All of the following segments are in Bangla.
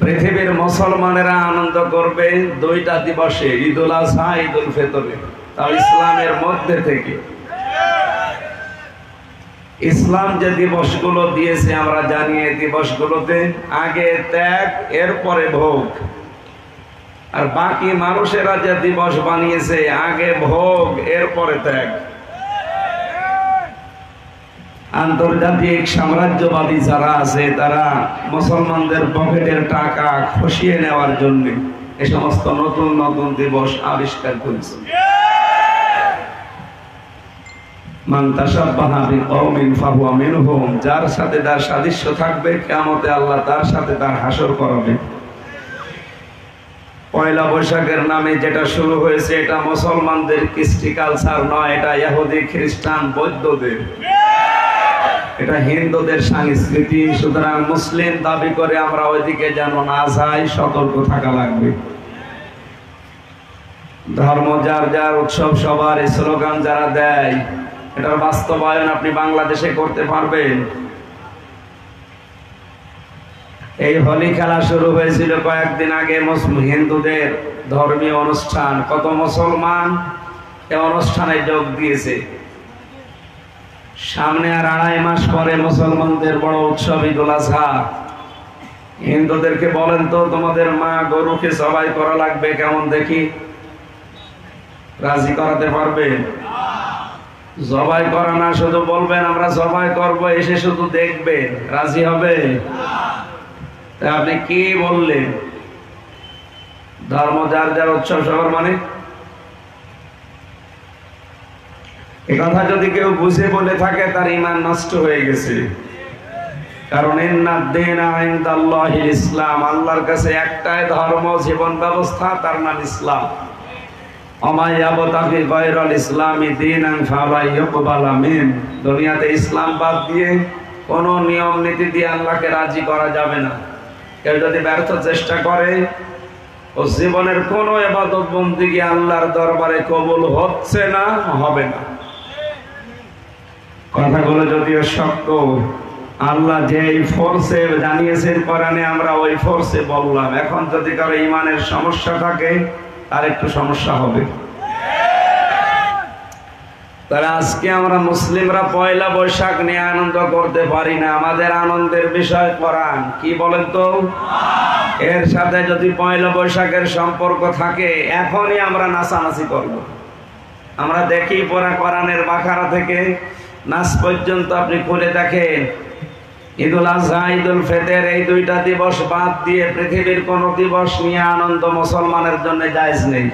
পৃথিবীর মুসলমানেরা আনন্দ করবে দুইটা দিবসে, ঈদুল আজহা, ঈদুল ফিতরে। তাও ইসলামের মধ্যে থেকে ইসলাম যে দিবসগুলো দিয়েছে আমরা জানি, এই দিবসগুলোতে আগে ত্যাগ, এরপরে ভোগ। আর বাকি মানুষেরা যে দিবস বানিয়েছে আগে ভোগ এরপরে ত্যাগ। আন্তর্জাতিক সাম্রাজ্যবাদী যারা আছে তারা মুসলমানদের পকেটের টাকা খসিয়ে নেওয়ার জন্য এই সমস্ত নতুন নতুন দিবস আবিষ্কার করেছে। মান তাশাব্বাহা বিকওমিন ফাহুয়া মিনহুম, যার সাথে তার সাদৃশ্য থাকবে কিয়ামতে আল্লাহ তার সাথে তার হাসর করাবে। পয়লা বৈশাখের নামে যেটা শুরু হয়েছে এটা মুসলমানদের কৃষ্টি কালচার নয়, এটা ইহুদি, খ্রিস্টান, বৌদ্ধদের, এটা হিন্দুদের সংস্কৃতি। সুতরাং মুসলিম দাবি করে আমরা ওইদিকে যেন না যাই, সতর্ক থাকা লাগবে। ধর্ম যার যার, উৎসব সবার, এই স্লোগান যারা দেয় এটার বাস্তবায়ন আপনি বাংলাদেশে করতে পারবেন? এই হোলি খেলা শুরু হয়েছিল কয়েকদিন আগে হিন্দুদের ধর্মীয় অনুষ্ঠান, কত মুসলমান এই অনুষ্ঠানে যোগ দিয়েছে। সামনে আর 2.5 মাস পরে মুসলমানদের বড় উৎসব ঈদুল আজহা। হিন্দুদেরকে বলেন তো তোমাদের মা গরুকে জবাই করা লাগবে কেমন দেখি, রাজি করাতে পারবেন? জবাই করা না, শুধু বলবেন আমরা জবাই করব, এসে শুধু দেখবেন, রাজি হবে? তা আপনি কি বললেন? ধর্ম যার যার, উৎসব সবার, মানে এ কথা যদি কেউ বুঝে বলে থাকে তার ঈমান নষ্ট হয়ে গেছে। কারণ ইন্নাদ-দীনা ইনদাল্লাহিল ইসলাম, আল্লাহর কাছে একটাই ধর্ম, জীবন ব্যবস্থা, তার নাম ইসলাম। ওমা ইয়াবতাগি গায়রাল ইসলামি দীনান ফালা ইউকবালা মিন, দুনিয়াতে ইসলাম বাদ দিয়ে কোন নিয়ম নীতি দিয়ে আল্লাহকে রাজি করা যাবে না। কেউ যদি ব্যর্থ চেষ্টা করে ও জীবনের কোন ইবাদত বন্দেগী আল্লাহর দরবারে কবুল হচ্ছে না, হবে না। কথাগুলো যদিও শক্ত, আল্লাহ যেই ফোর্সে জানিয়েছেন কোরআনে আমরা ওই ফোর্সে বললাম। এখন যদি কারো ঈমানের সমস্যা থাকে তার একটু সমস্যা হবে। তাহলে আজকে আমরা মুসলিমরা পয়লা বৈশাখ নিয়ে আনন্দ করতে পারি না। আমাদের আনন্দের বিষয় কোরআন। কি বলেন তো? এর সাথে যদি পয়লা বৈশাখের সম্পর্ক থাকে এখনই আমরা নাচানাচি করব। আমরা দেখি পড়া কোরআনের বাকারা থেকে নাচ পর্যন্ত আপনি খুলে দেখেন। ঈদুল আজহা, ঈদুল ফিতর, এই দুইটা দিবস বাদ দিয়ে পৃথিবীর কোন দিবস নিয়ে আনন্দ মুসলমানের জন্য জায়েজ নেই।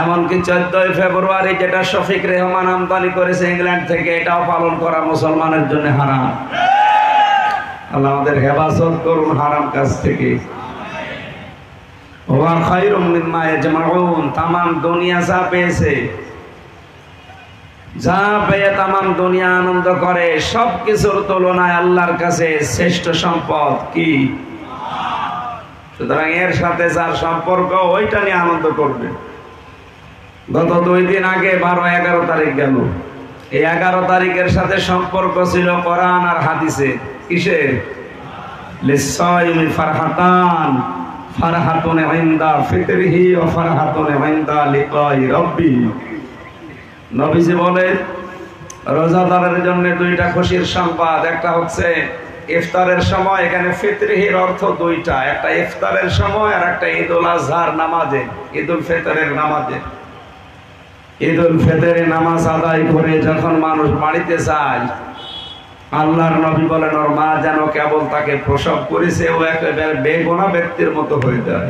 এমনকি 14 ফেব্রুয়ারি যেটা শফিক রেহমান আমদানি করেছে ইংল্যান্ড থেকে, এটাও পালন করা মুসলমানের জন্য হারাম। আল্লাহ আমাদের হেফাজত করুন হারাম কাজ থেকে। ওয়া খায়রুম মিম্মা ইয়াজমাউন, তামাম দুনিয়া যা পেয়েছে, যা পেয়ে তামাম দুনিয়া আনন্দ করে, সবকিছুর তুলনায় আল্লাহর কাছে শ্রেষ্ঠ সম্পদ কি? সুতরাং এর সাথে যার সম্পর্ক ওইটা নিয়ে আনন্দ করবে। গত 2 দিন আগে 12-11 তারিখ গেল। এই 11 তারিখের সাথে সম্পর্ক ছিল কোরআন আর হাদিসে। কিসের? লিসাইমি ফারহাতান, ফারহাতুন ইনদা ফিতরিহি ওয়া ফারহাতুন ইনদা লিকাই রাব্বি। নবীজি বলেন রোজাদারের জন্য 2টা খুশির সংবাদ। একটা হচ্ছে ইফতারের সময়, এখানে ফিতরিহির অর্থ 2টা, একটা ইফতারের সময় আর একটা ঈদুল আজহার নামাজে, ঈদুল ফিতরের নামাজে। ঈদুল ফিতরে নামাজ আদায় করে যখন মানুষ বাড়িতে যায়, আল্লাহর নবী বলেন ওর মা যেন কেবল তাকে প্রসব করেছে, ও একেবারে বেগুনা ব্যক্তির মতো হয়ে যায়।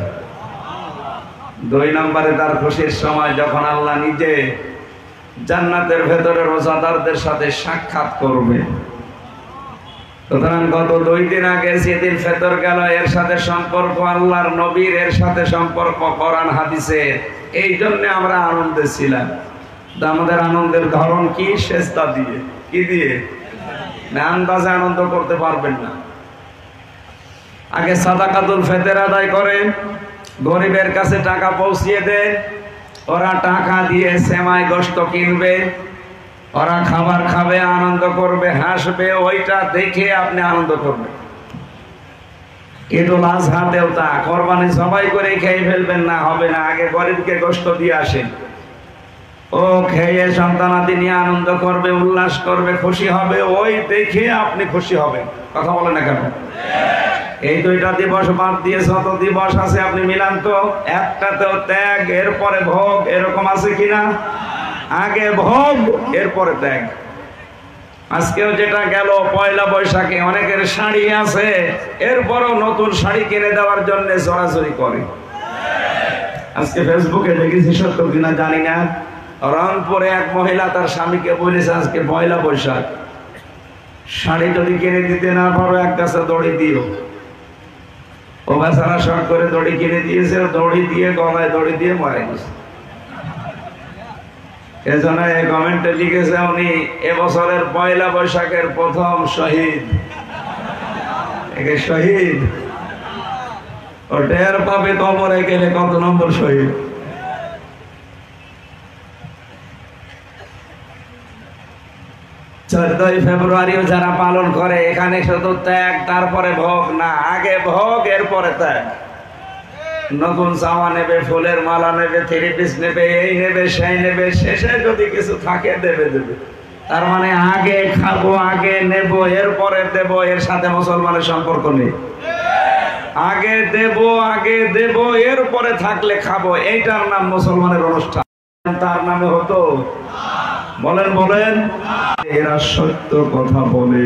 2 নম্বরে তার খুশির সময় যখন আল্লাহ নিজে জান্নাতের ভেতরে রোজাদারদের সাথে সাক্ষাৎ করবে। সুতরাং গত 2 দিন আগে ঈদুল ফিতর গেল, এর সাথে সম্পর্ক আল্লাহর নবীর, এর সাথে সম্পর্ক কোরআন হাদিসের। এই জন্য আমরা আনন্দে ছিলাম। আমাদের আনন্দের ধরন কি? সেজদা দিয়ে। কি দিয়ে? না আন্দাজে আনন্দ করতে পারবেন না। আগে সাদাকাতুল ফিতর আদায় করেন, গরিবের কাছে টাকা পৌঁছিয়ে দেন, ওরা টাকা দিয়ে সেমাই গোশত কিনবে, ওরা খাবার খাবে, আনন্দ করবে, হাসবে, ওইটা দেখে আপনি আনন্দ করবেন। ঈদুল আজহাতেও তা, কোরবানি সবাই করে খেয়ে ফেলবেন না, হবে না, আগে গরিবকে গোশত দিয়ে আসেন। ও খেয়ে সন্তানাদি নিয়ে আনন্দ করবে, উল্লাস করবে, খুশি হবে, ওই দেখে আপনি খুশি হবেন। কথা বলে না কেন? এই দুইটা দিবস বাদ দিয়ে যত দিবস আছে আপনি মিলান তো, একটাতেও ত্যাগ এরপরে ভোগ, এরকম আছে কিনা? আগে ভোগ এরপরে ত্যাগ। আজকেও যেটা গেল পয়লা বৈশাখে, অনেকের শাড়ি আছে, এরপরও নতুন শাড়ি কিনে দেওয়ার জন্য জোরাজুরি করে। আজকে ফেসবুকে দেখেছি, সত্য কিনা জানি না, রংপুরে এক মহিলা তার স্বামীকে বলেছে আজকে পয়লা বৈশাখ, শাড়ি যদি কিনে দিতে না পারো এক গাছে দড়ি দিও। ও বেচারা শখ করে দড়ি কিনে দিয়েছে, দড়ি দিয়ে গলায় দড়ি দিয়ে মারা গেছে। এজন্য এই কমেন্টে লিখেছে উনি এবছরের পয়লা বৈশাখের প্রথম শহীদ। একে শহীদ ও টের পাবে কবরে গেলে কত নম্বর শহীদ। 14ই ফেব্রুয়ারিও যারা পালন করে, এখানে শুধু ত্যাগ তারপরে ভোগ না, আগে ভোগ এরপরে ত্যাগ। নতুন জামা নেবে, ফুলের মালা নেবে, থ্রি পিস নেবে, এই নেবে সেই নেবে, শেষে যদি কিছু থাকে দেবে। তার মানে আগে খাবো, আগে নেব, এরপরে দেব, এর সাথে মুসলমানের সম্পর্ক নেই। আগে দেব এরপরে থাকলে খাবো, এইটার নাম মুসলমানের অনুষ্ঠান, তার নামে হতো। বলেন এরা সত্য কথা বলে।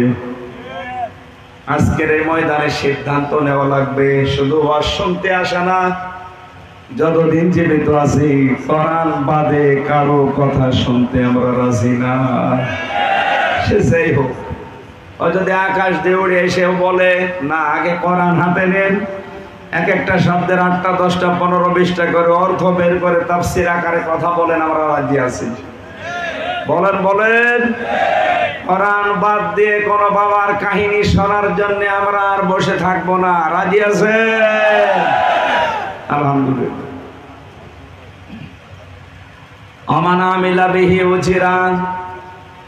আজকের এই ময়দানে সিদ্ধান্ত নেওয়া লাগবে, শুধু ওয়াজ শুনতে আসা না। যতদিন জীবিত আছি কোরআন বাদে কারো কথা শুনতে আমরা রাজি না। সে যাই হোক, ও যদি আকাশ দিয়ে উড়ে এসেও বলে না, আগে কোরআন হাতে নেন, এক একটা শব্দের 8টা 10টা 15 20টা করে অর্থ বের করে তাফসীর আকারে কথা বলেন, আমরা রাজি আছি। বলেন কোরআন বাদ দিয়ে কোন বাবার কাহিনী শোনার জন্য আমরা আর বসে থাকবো না, রাজি আছে? আলহামদুলিল্লাহ। আমান আমিলা বিহি উজিরা,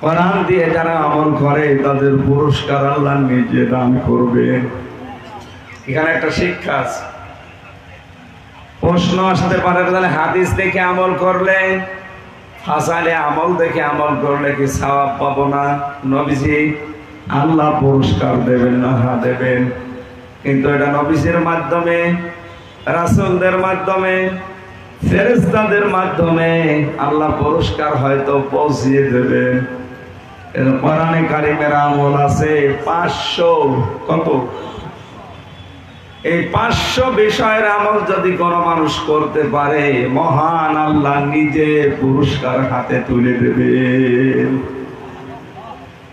কোরআন দিয়ে যারা আমল করে তাদের পুরস্কার আল্লাহ নিজে দান করবে। এখানে একটা শিক্ষা আছে। প্রশ্ন আসতে পারে, তাহলে হাদিস দেখে আমল করলে, হাসালে আমল দেখে আমল করলে কি সওয়াব পাবো না? নবীজি আল্লাহ পুরস্কার দেবেন না? হ্যাঁ দেবেন, কিন্তু এটা নবীজির মাধ্যমে, রাসূলদের মাধ্যমে, ফেরেশতাদের মাধ্যমে আল্লাহ পুরস্কার হয়তো পৌঁছিয়ে দেবেন। কোরআনে কারিমের আমল আছে 500, কত? এই 500 বিষয়ের আমল যদি কোন মানুষ করতে পারে, মহান আল্লাহ নিজে পুরস্কার হাতে তুলে দেবে।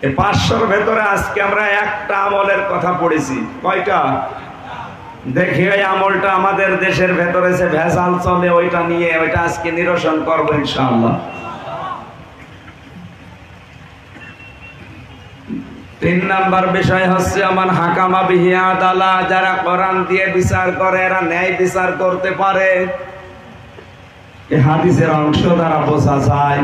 এই 500-র ভেতরে আজকে আমরা একটা আমলের কথা পড়েছি। কয়টা? দেখি এই আমলটা আমাদের দেশের ভেতরে যে ভেজাল চলে, ওইটা নিয়ে ওইটা আজকে নিরসন করবো ইনশাআল্লাহ। 3 নাম্বার বিষয় হচ্ছে আমান হাকামা বিহি আদালা, যারা কোরআন দিয়ে বিচার করে, এরা ন্যায় বিচার করতে পারে। এই হাদিসের অংশ দ্বারা বোঝা যায়,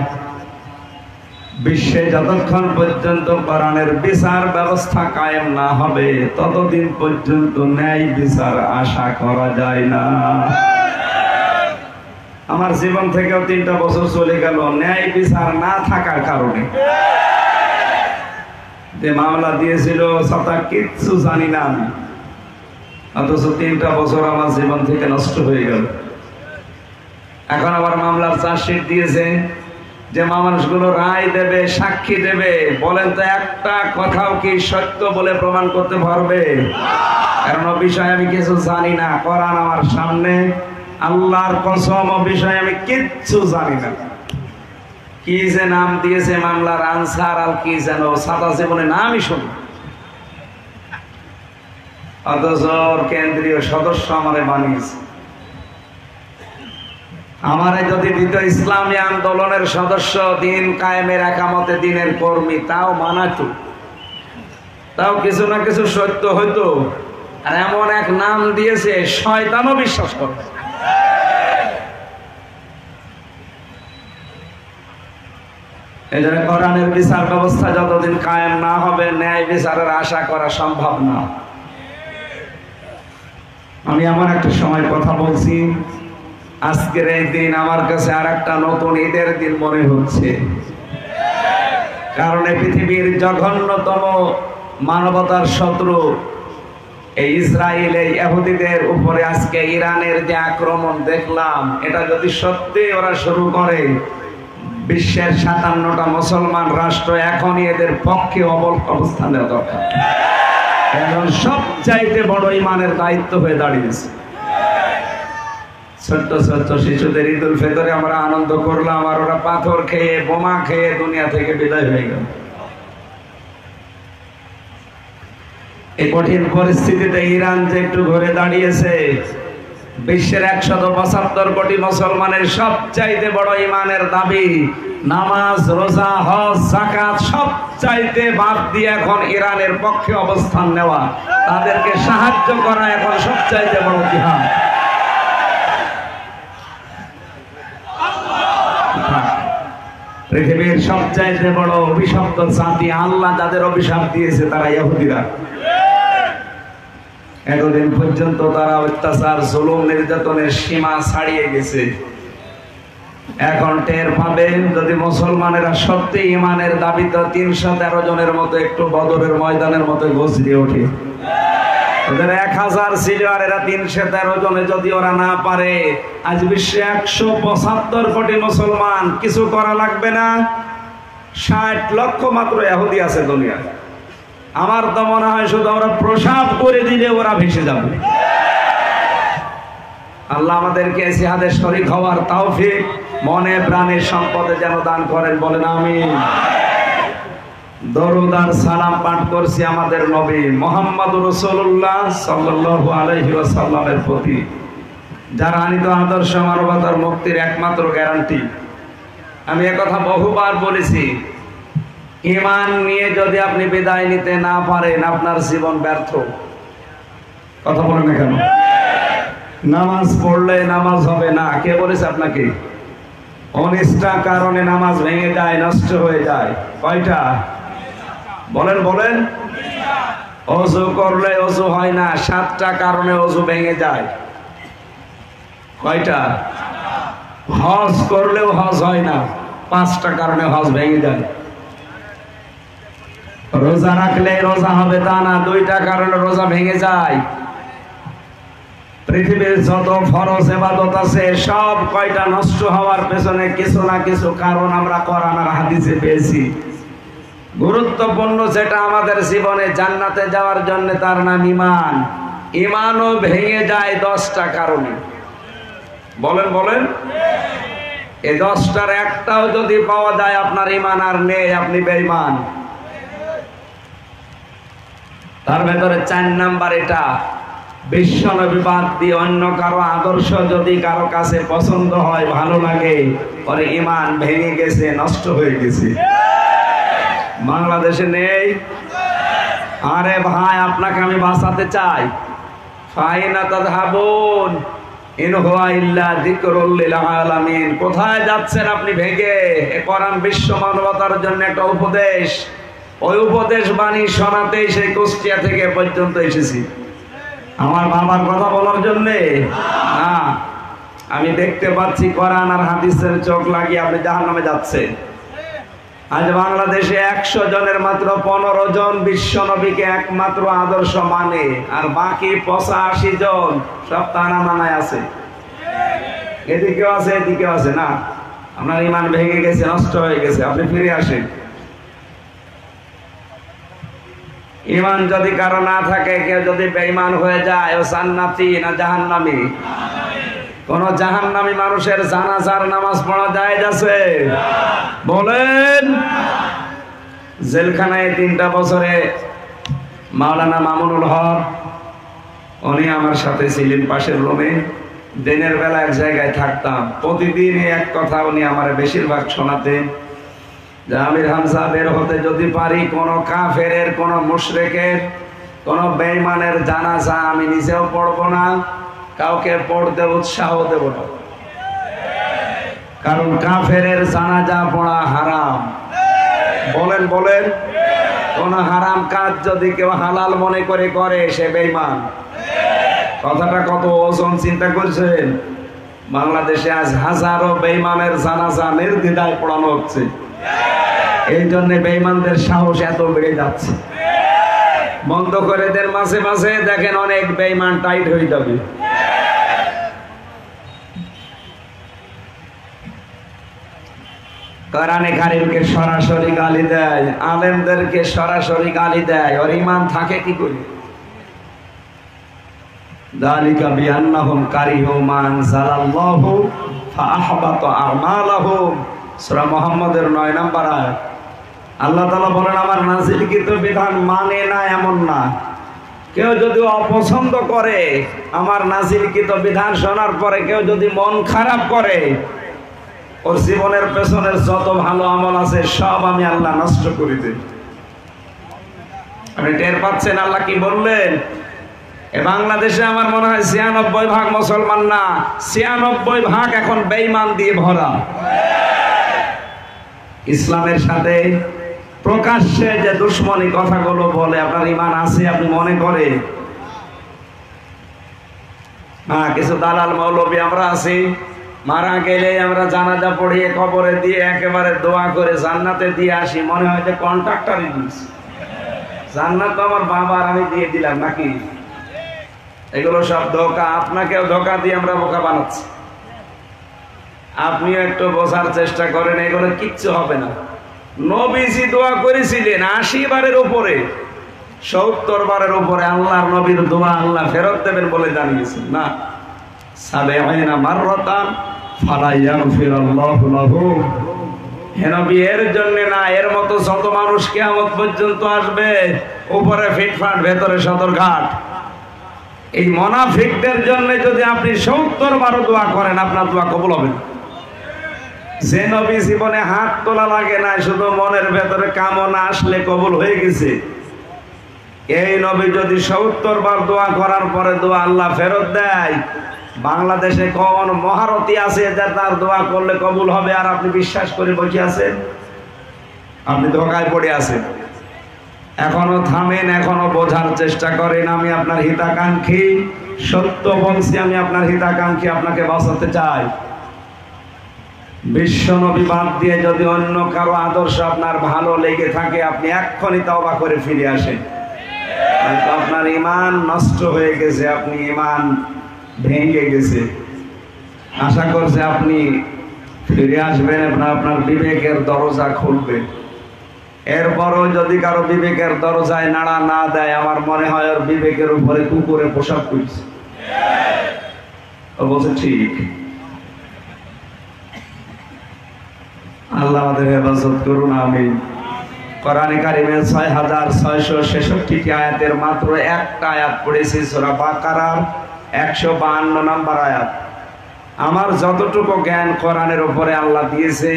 বিশ্বে যতক্ষণ পর্যন্ত কোরআনের বিচার ব্যবস্থা কায়েম না হবে, ততদিন পর্যন্ত ন্যায় বিচার আশা করা যায় না। আমার জীবন থেকেও 3টা বছর চলে গেল ন্যায় বিচার না থাকার কারণে। যে মামলা দিয়েছিল সেটা কিচ্ছু জানি না আমি, অথচ 3টা বছর আমার জীবন থেকে নষ্ট হয়ে গেল। এখন আবার মামলার চার্জশিট দিয়েছে, যে মানুষগুলো রায় দেবে, সাক্ষী দেবে, বলেন তো একটা কথাও কি সত্য বলে প্রমাণ করতে পারবে? কারণ বিষয়ে আমি কিছু জানি না, কোরআন আমার সামনে, আল্লাহর কসম বিষয়ে আমি কিচ্ছু জানি না। কি যে নাম দিয়েছে মামলার, আনসার আল কি যেন, সাদা জীবনে নামই শুনি, অথচ কেন্দ্রীয় সদস্য আমারে বানিয়েছে। আমারে যদি দিত ইসলামী আন্দোলনের সদস্য, দিন কায়েমের একামতে দিনের কর্মী, তাও মানাতো, তাও কিছু না কিছু সত্য হইতো। আর এমন এক নাম দিয়েছে, শয়তানও বিশ্বাস করে। এই জন্য কোরআনের বিচার ব্যবস্থা যতদিন কায়েম না হবে, ন্যায় বিচারের আশা করা সম্ভব না। আমি এমন একটা সময় কথা বলছি, আজকের এই দিন আমার কাছে আর একটা নতুন ঈদের দিন মনে হচ্ছে। কারণ এই পৃথিবীর জঘন্যতম মানবতার শত্রু এই ইসরায়েল, এই ইহুদিদের উপরে আজকে ইরানের যে আক্রমণ দেখলাম, এটা যদি সত্যি ওরা শুরু করে, বিশ্বের 57টা মুসলমান রাষ্ট্র এখনই এদের পক্ষে অবস্থান নেওয়া দরকার। এখন সবচাইতে বড় ইমানের দায়িত্ব হয়ে দাঁড়িয়েছে। ছোট্ট ছোট্ট শিশুদের ঈদুল ফিতরে আমরা আনন্দ করলাম, আর ওরা পাথর খেয়ে বোমা খেয়ে দুনিয়া থেকে বিদায় হয়ে গেল। এই কঠিন পরিস্থিতিতে ইরান যে একটু ঘুরে দাঁড়িয়েছে, বিশ্বের 175 কোটি মুসলমানের সবচাইতে বড় ইমানের দাবি নামাজ, রোজা, হজ, যাকাত সবচাইতে বাদ দিয়ে এখন ইরানের পক্ষে অবস্থান নেওয়া, তাদেরকে সাহায্য করা এখন সবচাইতে বড় জিহাদ। পৃথিবীর সবচাইতে বড় অভিশপ্ত জাতি, আল্লাহ যাদের অভিশাপ দিয়েছে তারা ইহুদিরা। এতদিন পর্যন্ত তারা অত্যাচার, জুলুম, নির্যাতনের সীমা ছাড়িয়ে গেছে। এখন টের পাবেন যদি মুসলমানেরা সত্যি ইমানের দাবিতে 313 জনের মতো একটু বদরের ময়দানের মতো গজরে ওঠে। ওদের 1000 ছিল, আর এরা 313 জনে যদি ওরা না পারে, আজ বিশ্বে 175 কোটি মুসলমান, কিছু করা লাগবে না। 60 লক্ষ মাত্র ইহুদি আছে দুনিয়ায়। আমার তো মনে হয় শুধু ওরা প্রসাব করে দিলে ওরা ভেসে যাবে। আল্লাহ আমাদেরকে জিহাদে শরীক হওয়ার তৌফিক, মনে প্রাণে সম্পদে যেন দান করেন, বলেন আমিন। দরুদ আর সালাম পাঠ করছি আমাদের নবী মুহাম্মদুর রাসূলুল্লাহ সাল্লাল্লাহু আলাইহি ওয়াসাল্লামের প্রতি, যার আনিত আদর্শ মানবতার মুক্তির একমাত্র গ্যারান্টি। আমি একথা বহুবার বলেছি, ঈমান নিয়ে যদি আপনি বিদায় নিতে না পারেন, আপনার জীবন ব্যর্থ। কথা বলেন না কেন? নামাজ পড়লে নামাজ হবে না, কে বলেছে আপনাকে? 19টা কারণে নামাজ ভেঙে যায়, নষ্ট হয়ে যায়। কয়টা বলেন? বলেন। ওযু করলে ওযু হয় না, 7টা কারণে ওযু ভেঙে যায়। কয়টা? হজ করলেও হজ হয় না, 5টা কারণে হজ ভেঙে যায়। রোজা রাখলে রোজা হবে তা না, 2টা কারণে রোজা ভেঙে যায়। পৃথিবীর যত ফরজ ইবাদত আছে সব কয়টা নষ্ট হওয়ার পেছনে কিছু না কিছু কারণ আমরা কোরআন আর হাদিসে পেয়েছি। গুরুত্বপূর্ণ যেটা আমাদের জীবনে জান্নাতে যাওয়ার জন্য, তার নাম ঈমান। ঈমানও ভেঙে যায় 10টা কারণে। বলেন বলেন। এই 10টার একটাও যদি পাওয়া যায়, আপনার ঈমান আর নেই, আপনি বেঈমান। তার ভেতরে 4 নাম্বার এটা, বিশ্বনবী বাদ দিয়ে অন্য কারো আদর্শ যদি কারো কাছে পছন্দ হয়, ভালো লাগে, পরে ঈমান ভেঙে গেছে, নষ্ট হয়ে গেছে। বাংলাদেশে নেই। আরে ভাই, আপনাকে আমি বাঁচাতে চাই। ফাইনা তাযহাবুন ইন হুয়া ইল্লা যিকরুল লিল আলামিন। কোথায় যাচ্ছেন আপনি ভেগে? এ কোরআন বিশ্ব মানবতার জন্য একটা উপদেশ। ওই উপদেশ বাণী শোনাতেই সেই কুষ্টিয়া থেকে পর্যন্ত এসেছি। আমার বাবার কথা বলার জন্যে না। আমি দেখতে পাচ্ছি কোরআন আর হাদিসের চোখ লাগিয়ে আপনি জাহান্নামে যাচ্ছেন। আজ বাংলাদেশে 100 জনের মাত্র 15 জন বিশ্ব নবীকে একমাত্র আদর্শ মানে, আর বাকি 85 জন সব তানা মানায় আছে। এদিকেও আছে, এদিকেও আছে। না, আপনার ঈমান ভেঙে গেছে, নষ্ট হয়ে গেছে, আপনি ফিরে আসেন। ঈমান যদি কারো না থাকে, কেউ যদি বেঈমান হয়ে যায়, ও জান্নাতি না জাহান্নামী? কোন জাহান্নামী মানুষের জানাজার নামাজ পড়া জায়েজ আছে? বলেন। জেলখানায় 3টা বছরে মাওলানা মামুনুল হক, উনি আমার সাথে ছিলেন পাশের রুমে। দিনের বেলা এক জায়গায় থাকতাম, প্রতিদিন এক কথা উনি আমার বেশিরভাগ শোনাতেন যে আমির হামজা, বের হতে যদি পারি কোন কাফেরের, কোন মুশরিকের, কোন বেঈমানের জানাজা আমি নিজেও পড়বো না, কাউকে পড়তে উৎসাহ দেব না। কারণ কাফেরের জানাজা পড়া হারাম। বলেন বলেন। কোন হারাম কাজ যদি কেউ হালাল মনে করে, সে বেঈমান। কথাটা কত ওজন চিন্তা করছেন? বাংলাদেশে আজ হাজারো বেঈমানের জানাজা নির্দ্বিধায় পড়ানো হচ্ছে। এই জন্য বেঈমানদের সাহস এত বেড়ে যাচ্ছে। বন্ধ করে দেন, মাঝে মাঝে দেখেন অনেক বেঈমান টাইট হয়ে যাবে। কোরআনে কারীমকে সরাসরি গালি দেয়, আলেমদেরকে সরাসরি গালি দেয়, ওর ঈমান থাকে কি করে? যালিকা বিআন্নাহুম কারিহু মা আনজালাল্লাহু ফাআহবাতা আমালাহুম। সূরা মুহাম্মদের 9 নম্বর আয়াত। আল্লাহ তাআলা বলেন, আমার নাযিলকৃত বিধান মানে না এমন না, কেউ যদি অপছন্দ করে, আমার নাযিলকৃত বিধান শোনার পরে কেউ যদি মন খারাপ করে, ওর জীবনের পেছনের যত ভালো আমল আছে সব আমি আল্লাহ নষ্ট করে দেব। আপনি টের পাচ্ছেন আল্লাহ কি বললেন? বাংলাদেশে আমার মনে হয় 96% মুসলমান না, 96% এখন বেঈমান দিয়ে ভরা। ইসলামের সাথে প্রকাশ্যে যে দুশ্মনী কথাগুলো বলে, আপনার ঈমান আছে আপনি মনে করেন? কিছু দালাল মৌলবী আমরা আছি, মারা গেলে আমরা জানাজা পড়িয়ে কবরে দিয়ে একেবারে দোয়া করে জান্নাতে দিয়ে আসি, মনে হয় যে কন্ট্রাক্টরই দিয়েছে, জান্নাত আমার বাবার আমি দিয়ে দিলাম নাকি। এগুলো সব ধোঁকা, আপনাকেও ধোঁকা দিয়ে আমরা বোকা বানাচ্ছি। আপনিও একটু বোঝার চেষ্টা করেন, এগুলো কিচ্ছু হবে না। নবীজি দোয়া করেছিলেন 80 বারের উপরে, 70 বারের উপরে আল্লাহর নবীর দোয়া আল্লাহ ফেরত দেবেন বলে জানিয়েছেন না। সাবিঈনা মাররাতান ফালা ইয়াগফিরুল্লাহু লাহু। হে নবী, এর জন্য না, এর মতো যত মানুষ কিয়ামত পর্যন্ত আসবে, উপরে ফিটফাট ভেতরে সদরঘাট, এই মুনাফিকদের জন্য যদি আপনি 70 বার দোয়া করেন, আপনার দোয়া কবুল হবে না। যে নবী জীবনে হাত তোলা লাগে না, শুধু মনের ভেতরে কামনা আসলে কবুল হয়ে গেছে, এই নবী যদি 70 বার দোয়া করার পরে দোয়া আল্লাহ ফেরত দেয়, বাংলাদেশে কোন মহারথী আছে যে তার দোয়া করলে কবুল হবে আর আপনি বিশ্বাস করে বসে আছেন? আপনি ধোঁকায় পড়ে আছেন। এখনো থামেন, এখনো বোঝার চেষ্টা করেন। আমি আপনার হিতাকাঙ্ক্ষী, সত্য বলছি, আমি আপনার হিতাকাঙ্ক্ষী, আপনাকে বাঁচাতে চাই। বিশ্ব নবী বাদ দিয়ে যদি অন্য কারো আদর্শ আপনার ভালো লেগে থাকে, আপনি এক্ষুনি তওবা করে ফিরে আসেন। আপনার ঈমান নষ্ট হয়ে গেছে, আপনি ঈমান ভেঙে গেছে। আশা করছে আপনি ফিরে আসবেন, আপনার বিবেকের দরজা খুলবে। এরপরও যদি কারো বিবেকের দরজায় নাড়া না দেয়, আমার মনে হয় ওর বিবেকের উপরে কুকুরে পোশাক করছে। ও বলছে ঠিক। আল্লাহ আমাদের হেফাজত করুন, আমিন। কোরআনে কারিমের 6666 আয়াতের মাত্র একটা আয়াত পড়েছি, সূরা বাকারার 152 নম্বর আয়াত। আমার যতটুকু জ্ঞান কোরআনের উপরে আল্লাহ দিয়েছে,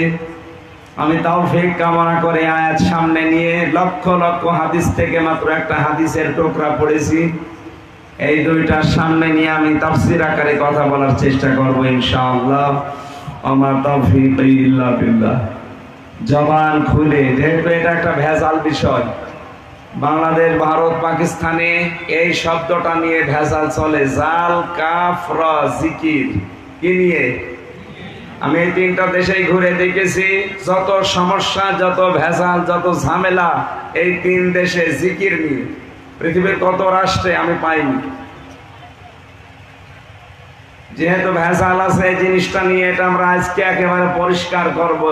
আমি তাওফিক কামনা করে আয়াত সামনে নিয়ে লক্ষ লক্ষ হাদিস থেকে মাত্র একটা হাদিসের টুকরা পড়েছি। এই দুইটার সামনে নিয়ে আমি তাফসীর আকারে কথা বলার চেষ্টা করব ইনশাআল্লাহ। আমার তাওফিক ইল্লা বিল্লাহ। জবান খুলে, যেহেতু এটা একটা ভেজাল বিষয়, বাংলাদেশ, ভারত, পাকিস্তানে এই শব্দটা নিয়ে ভেজাল চলে। জাল, কাফ, র, জিকির, কি নিয়ে? আমি এই 3টা দেশেই ঘুরে দেখেছি, যত সমস্যা, যত ভেজাল, যত ঝামেলা এই 3 দেশে জিকির নিয়ে। পৃথিবীর কত রাষ্ট্রে আমি পাইনি। যেহেতু ভেজাল আছে এই জিনিসটা নিয়ে, এটা আমরা আজকে একেবারে পরিষ্কার করব।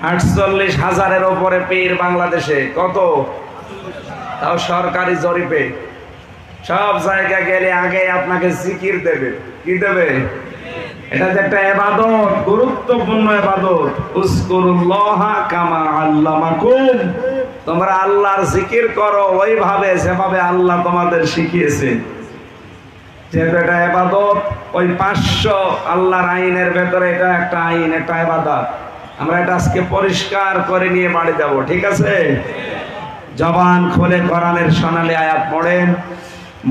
48,000-এর উপরে পীর বাংলাদেশে। কত? তাও সরকারি জরিপে। সব জায়গায় গেলে আগে আপনাকে জিকির দেবে। কি দেবে? এটা যে একটা ইবাদত, গুরুত্বপূর্ণ ইবাদত। উযকুরুল্লাহা কামা আল্লামাকুম। তোমরা আল্লাহর জিকির করো ওইভাবে যেভাবে আল্লাহ তোমাদের শিখিয়েছেন। যেহেতু এটা ইবাদত, ওই 500 আল্লাহর আইনের ভেতরে এটা একটা আইন, একটা ইবাদত। আমরা এটা আজকে পরিষ্কার করে নিয়ে বাড়ি যাব, ঠিক আছে? জবান খুলে কোরআনের সোনালী আয়াত পড়েন,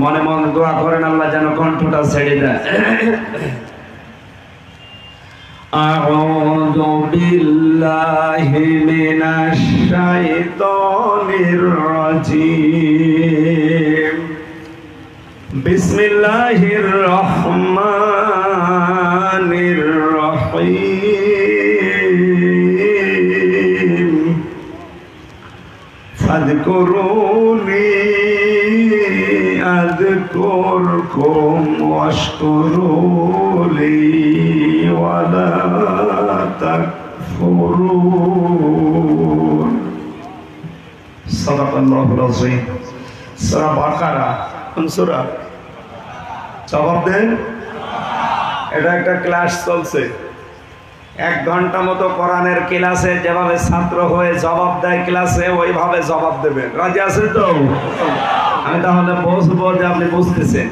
মনে মনে দোয়া করেন আল্লাহ যেন কণ্ঠটা ছেড়ে দেয়। আউযু বিল্লাহি মিনাশ শাইতানির রাজীম। বিসমিল্লাহির রহমানির রহিম ফাযকুরুনি আযকুরকুম ওয়াশকুরুলি ওয়ালা তাকফুরুন। সাদাকাল্লাহুল আযীম। সূরা বাকারা কোন সূরা? জবাব দেন। এটা একটা ক্লাস চলছে, 1 ঘন্টা মতো কোরআনের ক্লাসে যেভাবে ছাত্র হয়ে জবাব দেয় ক্লাসে, ওইভাবে জবাব দেবেন। রাজি আছেন তো? আমি তাহলে বুঝবো যে আপনি বুঝতেছেন,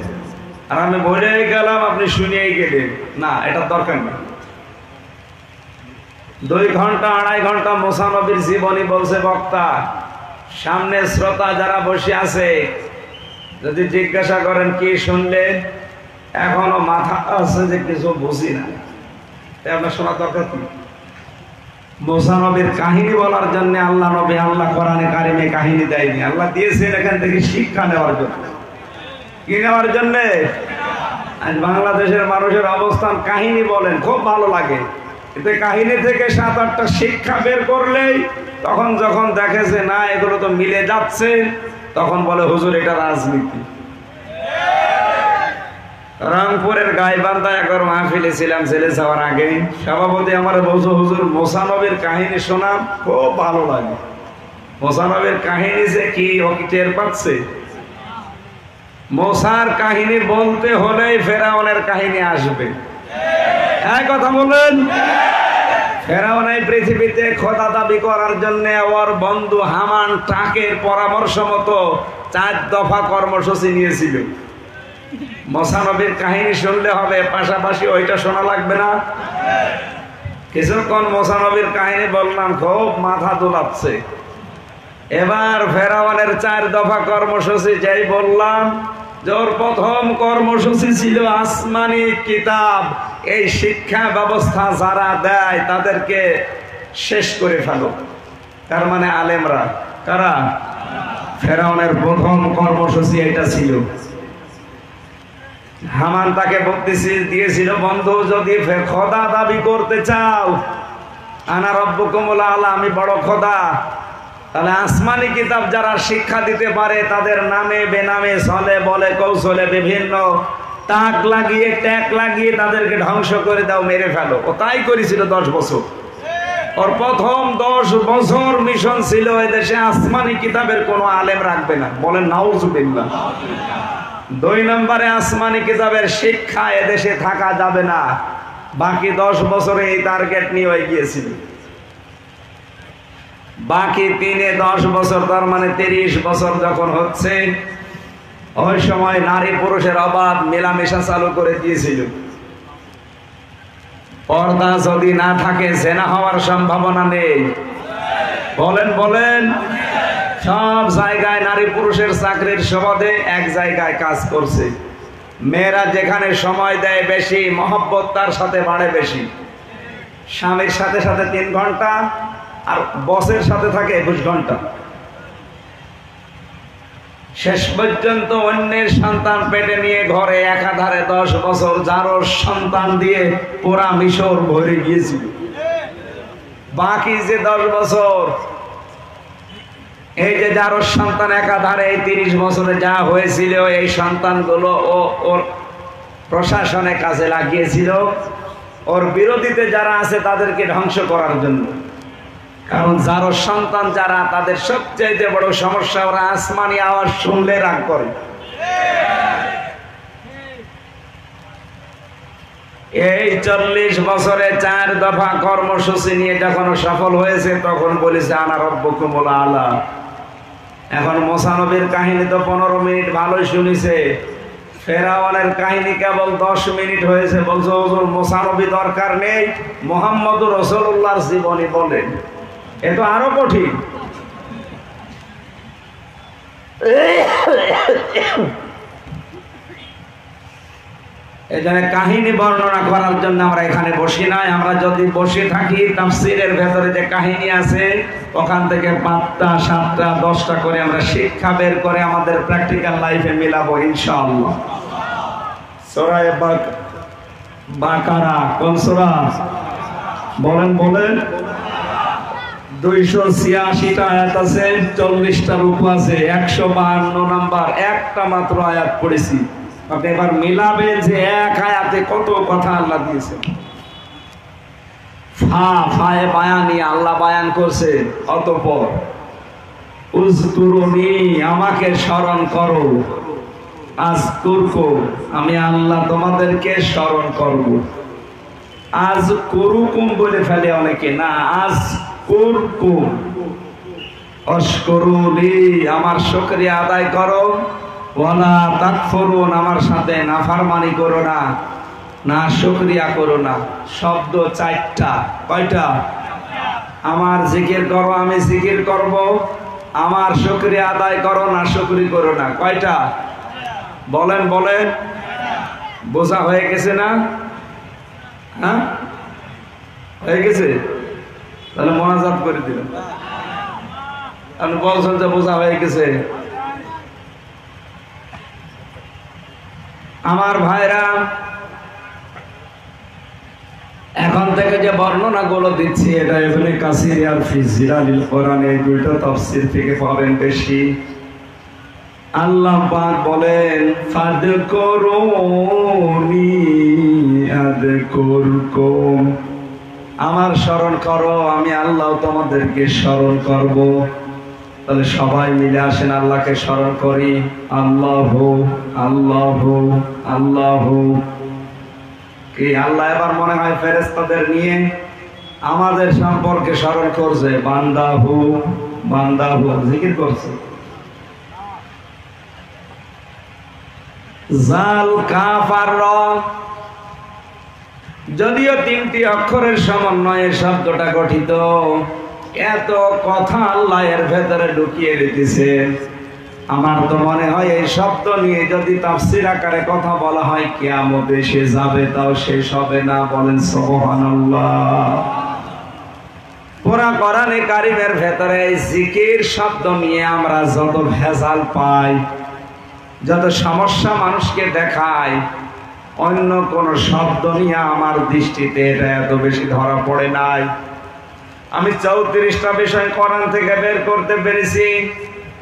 আর আমি বলেই গেলাম আপনি শুনিয়েই গেলেন না, এটা দরকার নেই। 2 ঘন্টা 2.5 ঘন্টা মুসা নবীর জীবনী বলছে বক্তা, সামনে শ্রোতা যারা বসে আছে যদি জিজ্ঞাসা করেন কি শুনলেন, এখনো মাথা আছে যে কিছু বুঝি না, আপনার শোনা দরকার কি? মুসা নবীর কাহিনী বলার জন্য আল্লাহ নবী, আল্লাহ কোরআনে কারিমে কাহিনী দেয়নি, আল্লাহ দিয়েছেন এখান থেকে শিক্ষা নেওয়ার জন্য। কি নেওয়ার জন্য? আজ বাংলাদেশের মানুষের অবস্থান কাহিনী বলেন খুব ভালো লাগে, কিন্তু কাহিনী থেকে 7-8টা শিক্ষা বের করলেই তখন যখন দেখেছে না এগুলো তো মিলে যাচ্ছে, তখন বলে হুজুর এটা রাজনীতি। রংপুরের গাইবান্ধায় একবার মাহফিলে ছিলাম ছেলে যাওয়ার আগে, সভাপতি আমার বলছো হুজুর মুসা নবীর কাহিনী শোনাম, খুব ভালো লাগে। মুসা নবীর কাহিনী যে কি ও কি টের পাচ্ছে? মুসার কাহিনী বলতে হলেই ফেরাউনের কাহিনী আসবে। এক কথা বলেন। ফেরাউন এই পৃথিবীতে খোদা দাবি করার জন্য ওর বন্ধু হামান টাকের পরামর্শ মতো 4 দফা কর্মসূচি নিয়েছিল। মুসা নবীর কাহিনী শুনলে হবে, পাশাপাশি ওইটা শোনা লাগবে না? কিছুক্ষণ মুসা নবীর কাহিনী বললাম, খুব মাথা দোলাচ্ছে। এবার ফেরাউনের 4 দফা কর্মসূচি যেই বললাম, যার প্রথম কর্মসূচি ছিল আসমানি কিতাব, এই শিক্ষা ব্যবস্থা যারা দেয় তাদেরকে শেষ করে ফেলো। তার মানে আলেমরা কারা? ফেরাউনের প্রথম কর্মসূচি এটা ছিল। হামান তাকে দিয়েছিল, বন্ধু যদি খোদা দাবি করতে চাও, আনা রব্বুকুমুল আলা, আমি বড় খোদা, তাহলে আসমানি কিতাব যারা শিক্ষা দিতে পারে তাদের নামে বেনামে চলে বলে কৌশলে বিভিন্ন ট্যাগ লাগিয়ে তাদেরকে ধ্বংস করে দাও, মেরে ফেলো। ও তাই করেছিল 10 বছর। ওর প্রথম 10 বছর মিশন ছিল এদেশে আসমানি কিতাবের কোনো আলেম রাখবে না, বলেন নাউজুবিল্লাহ। 2 নম্বরে আসমানি কিতাবের শিক্ষা এদেশে থাকা যাবে না। বাকি 10 বছরে এই টার্গেট নিয়ে হয়ে গিয়েছিল। বাকি 10 বছর, তার মানে 30 বছর যখন হচ্ছে, ওই সময় নারী পুরুষের অবাধ মেলামেশা চালু করে দিয়েছিল। পর্দা যদি না থাকে জেনা হওয়ার সম্ভাবনা নেই। বলেন। সব জায়গায় নারী পুরুষের চাকরির সুবাদে এক জায়গায় কাজ করছে। মেয়েরা যেখানে সময় দেয় বেশি, মহব্বত তার সাথে বাড়ে বেশি। স্বামীর সাথে সাথে 3 ঘন্টা, আর বসের সাথে থাকে 21 ঘন্টা। শেষ পর্যন্ত অন্যের সন্তান পেটে নিয়ে ঘরে একাধারে 10 বছর যারো সন্তান দিয়ে পুরা মিশর ভরে গিয়েছিল। বাকি যে 10 বছর, এই যে যারো সন্তান একাধারে এই 30 বছরে যা হয়েছিল, এই সন্তানগুলো ও ওর প্রশাসনে কাজে লাগিয়েছিল ওর বিরোধীতে যারা আছে তাদেরকে ধ্বংস করার জন্য। কারণ যারো সন্তান যারা, তাদের সবচাইতে বড় সমস্যা ওরা আসমানি আওয়াজ শুনলে রাগ করে। এই 40 বছরে 4 দফা কর্মসূচি নিয়ে যখন সফল হয়েছে তখন বলেছে আনা রব্বুকুমুল আলা। এখন মুসা নবীর কাহিনী তো 15 মিনিট ভালোই শুনিছে, ফেরাউনের কাহিনী কেবল 10 মিনিট হয়েছে। বলছে হুজুর মুসা নবী দরকার নেই, মুহাম্মদুর রাসূলুল্লাহর জীবনী বলেন। এ তো আরো কঠিন। এখানে কাহিনী বর্ণনা করার জন্য আমরা এখানে বসি নাই। আমরা যদি বসে থাকি তাফসীরের ভেতরে যে কাহিনী আছে ওখান থেকে 5টা 7টা 10টা করে আমরা শিক্ষা বের করে আমাদের প্র্যাকটিক্যাল লাইফে মিলাবো ইনশাআল্লাহ। সূরা বাকারা কোন সূরা বলেন বলেন 286টা আয়াত আছে, 40টা রূকু আছে, 152 নাম্বার একটা মাত্র আয়াত পড়েছি। আপনি এবার মিলাবেন যে এক আয়াতে কত কথা আল্লাহ দিয়েছেন। ফায়ে বায়ানি আল্লাহ বায়ান করছে, অতঃপর উযকুরুনি আমাকে স্মরণ করো, আযকুরকুম আমি আল্লাহ তোমাদেরকে স্মরণ করব। আযকুরুকুম বলে ফেলে অনেকে, না আযকুরকুম। আশকুরুলি আমার শুকরিয়া আদায় করো, ওয়ালা তাকফুরুন আমার সাথে নাফরমানি করো না, না শুকরিয়া করো না। শব্দ চারটা, কয়টা? আমার জিকির করো আমি জিকির করব, আমার শুকরিয়া আদায় করো না শুকরি করো না, কয়টা? বলেন বলেন, বোঝা হয়ে গেছে না? হ্যাঁ হয়ে গেছে? তাহলে মোনাজাত করে দিলেন। আপনি বলছেন যে বোঝা হয়ে গেছে। আমার ভাইরা, এখন থেকে যে বর্ণনাগুলো দিচ্ছি এটা ইবনে কাসির আর ফি জিলালিল কোরআন এই দুইটা তাফসীর থেকে পাবেন বেশি। আল্লাহ পাক বলেন ফাদকুরুনি আযকুরকুম আমার স্মরণ করো আমি আল্লাহ তোমাদেরকে স্মরণ করব। তাহলে সবাই মিলে আসেন আল্লাহকে স্মরণ করি। আল্লাহু আল্লাহু আল্লাহু। কি আল্লাহ এবার মনে হয় ফেরেশতাদের নিয়ে আমাদের সম্পর্কে স্মরণ করছে, বান্দাহু বান্দাহু জিকির করছে। জাল কাফ আর র, যদিও 3টি অক্ষরের সমন্বয়ে শব্দটা গঠিত, এত কথা আল্লাহ এর ভেতরে ঢুকিয়ে দিতেছে। আমার তো মনে হয় এই শব্দ নিয়ে যদি তাফসীর আকারে কথা বলা হয় কিয়ামত এসে যাবে, তাও শেষ হবে না। বলেন সুবহানাল্লাহ। পুরা কোরআনে কারীমের ভেতরে এই জিকির শব্দ নিয়ে আমরা যত ভেজাল পাই, যত সমস্যা মানুষকে দেখায়, অন্য কোন শব্দ নিয়ে আমার দৃষ্টিতে এটা এত বেশি ধরা পড়ে নাই। আমি 34টা বিষয় কোরআন থেকে বের করতে পেরেছি।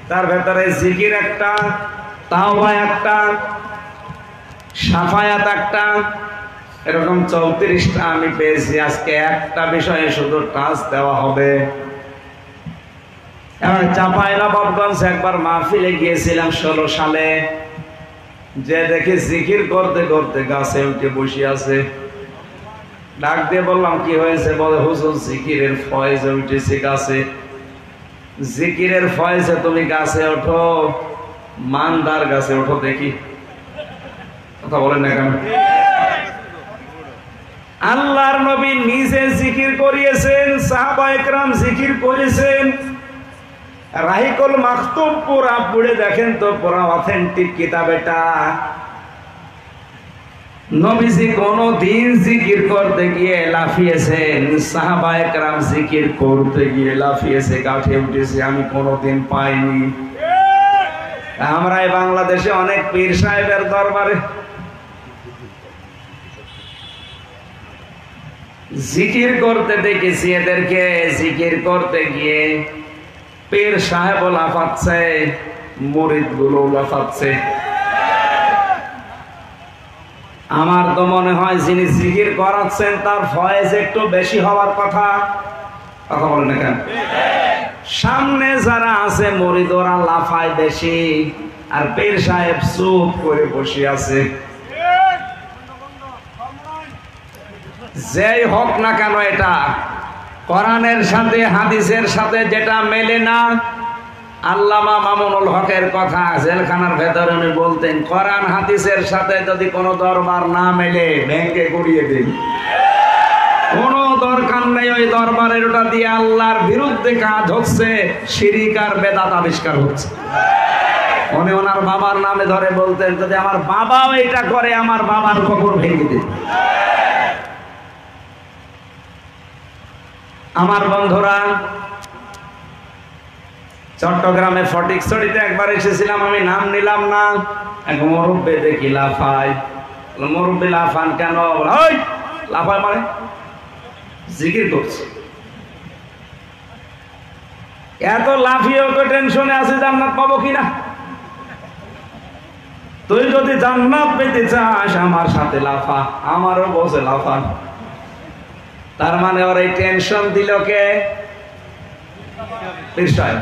তার ভেতরে জিকির একটা, তাওবা একটা, সাফায়াত একটা, এরকম 34টা আমি পেয়েছি। আজকে একটা বিষয়ে শুধু টাচ দেওয়া হবে। চাঁপাইনবাবগঞ্জ একবার মাহফিলে গিয়েছিলাম 16 সালে, যে দেখে জিকির করতে করতে গাছে উঠে বসে আছে। ডাক দিয়ে বললাম কি হয়েছে? বলে হুজুর জিকিরের ফয়েজে উঠেছে গাছে। জিকিরের ফয়েজে তুমি গাছে ওঠো, মানদার গাছে ওঠো দেখি। কথা বলেন না কেন? আল্লাহর নবী নিজে জিকির করিয়েছেন, সাহাবায়ে কেরাম জিকির করেছেন। রাহিকুল মাকতুব পুরা পড়ে দেখেন তো, পুরা অথেন্টিক কিতাব এটা। নবীজি কোনদিন জিকির করতে গিয়ে লাফিয়েছেন? সাহাবায়ে কেরাম জিকির করতে গিয়ে লাফিয়েছে, গাঁঠে উঠেছে, আমি কোনদিন পাইনি। আমরা এই বাংলাদেশে অনেক পীর সাহেবের দরবারে জিকির করতে দেখেছি, এদেরকে জিকির করতে গিয়ে পীর সাহেব লাফাচ্ছে, মুরিদ গুলো লাফাচ্ছে। আমার তো মনে হয় যিনি জিকির করাচ্ছেন তার ফয়েজ একটু বেশি হওয়ার কথা। কথা বলেন না কেন? সামনে যারা আছে মুরিদ ওরা লাফায় বেশি, আর পীর সাহেব চুপ করে বসে আছে। যেই হোক না কেন, এটা কোরআনের সাথে হাদিসের সাথে যেটা মেলে না। আল্লামা মামুনুল হকের কথা জেলখানার ভেতরে উনি বলতেন, কোরআন হাদিসের সাথে যদি কোনো দরবার না মেলে ভেঙে গুড়িয়ে দিন। কোন দরকার নেই ওই দরবারের, ওটা দিয়ে আল্লাহর বিরুদ্ধে কাজ হচ্ছে, শিরিক আর বেদাত আবিষ্কার হচ্ছে। উনি ওনার বাবার নামে ধরে বলতেন, যদি আমার বাবাও এটা করে আমার বাবার কবর ভেঙে দিন। আমার বন্ধুরা, চট্টগ্রামে ফটিকছড়িতে একবার এসেছিলাম, আমি নাম নিলাম না। এক মুরব্বি দেখি লাফায়, মুরব্বী লাফান কেন? লাফায় মানে জিকির করছে। এত লাফিয়েও তো টেনশনে আছে জান্নাত পাবো কিনা। তুই যদি জান্নাত পেতে চাস আমার সাথে লাফা, আমারও বসে লাফান। তার মানে ওর এই টেনশন দিল কে? পীর সাহেব।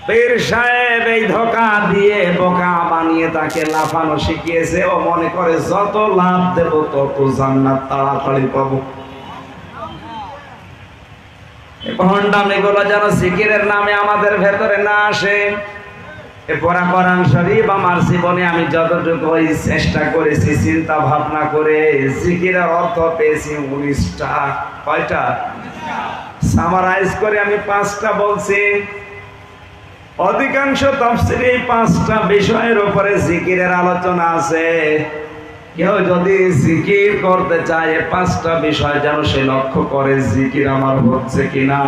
পীর সাহেব এই ধোঁকা দিয়ে বোকা বানিয়ে তাকে লাফানো শিখিয়েছে। ও মনে করে যত লাভ দেব তত জান্নাত তাড়াতাড়ি পাবো। ভণ্ডামিগুলো যেন জিকিরের নামে আমাদের ভেতরে না আসে। এ পড়া কোরআন শরীফ আমার জীবনে আমি যতটুকু চেষ্টা করেছি চিন্তা ভাবনা করে জিকিরের অর্থ পেয়েছি 19টা। কয়টা? সামারাইজ করে আমি 5টা বলছি। অধিকাংশ তাফসীরে এই 5টা বিষয়ের উপরে জিকিরের আলোচনা আছে। কেউ যদি জিকির করতে চায় 5টা বিষয় যেন সে লক্ষ্য করে জিকির আমার হচ্ছে কিনা।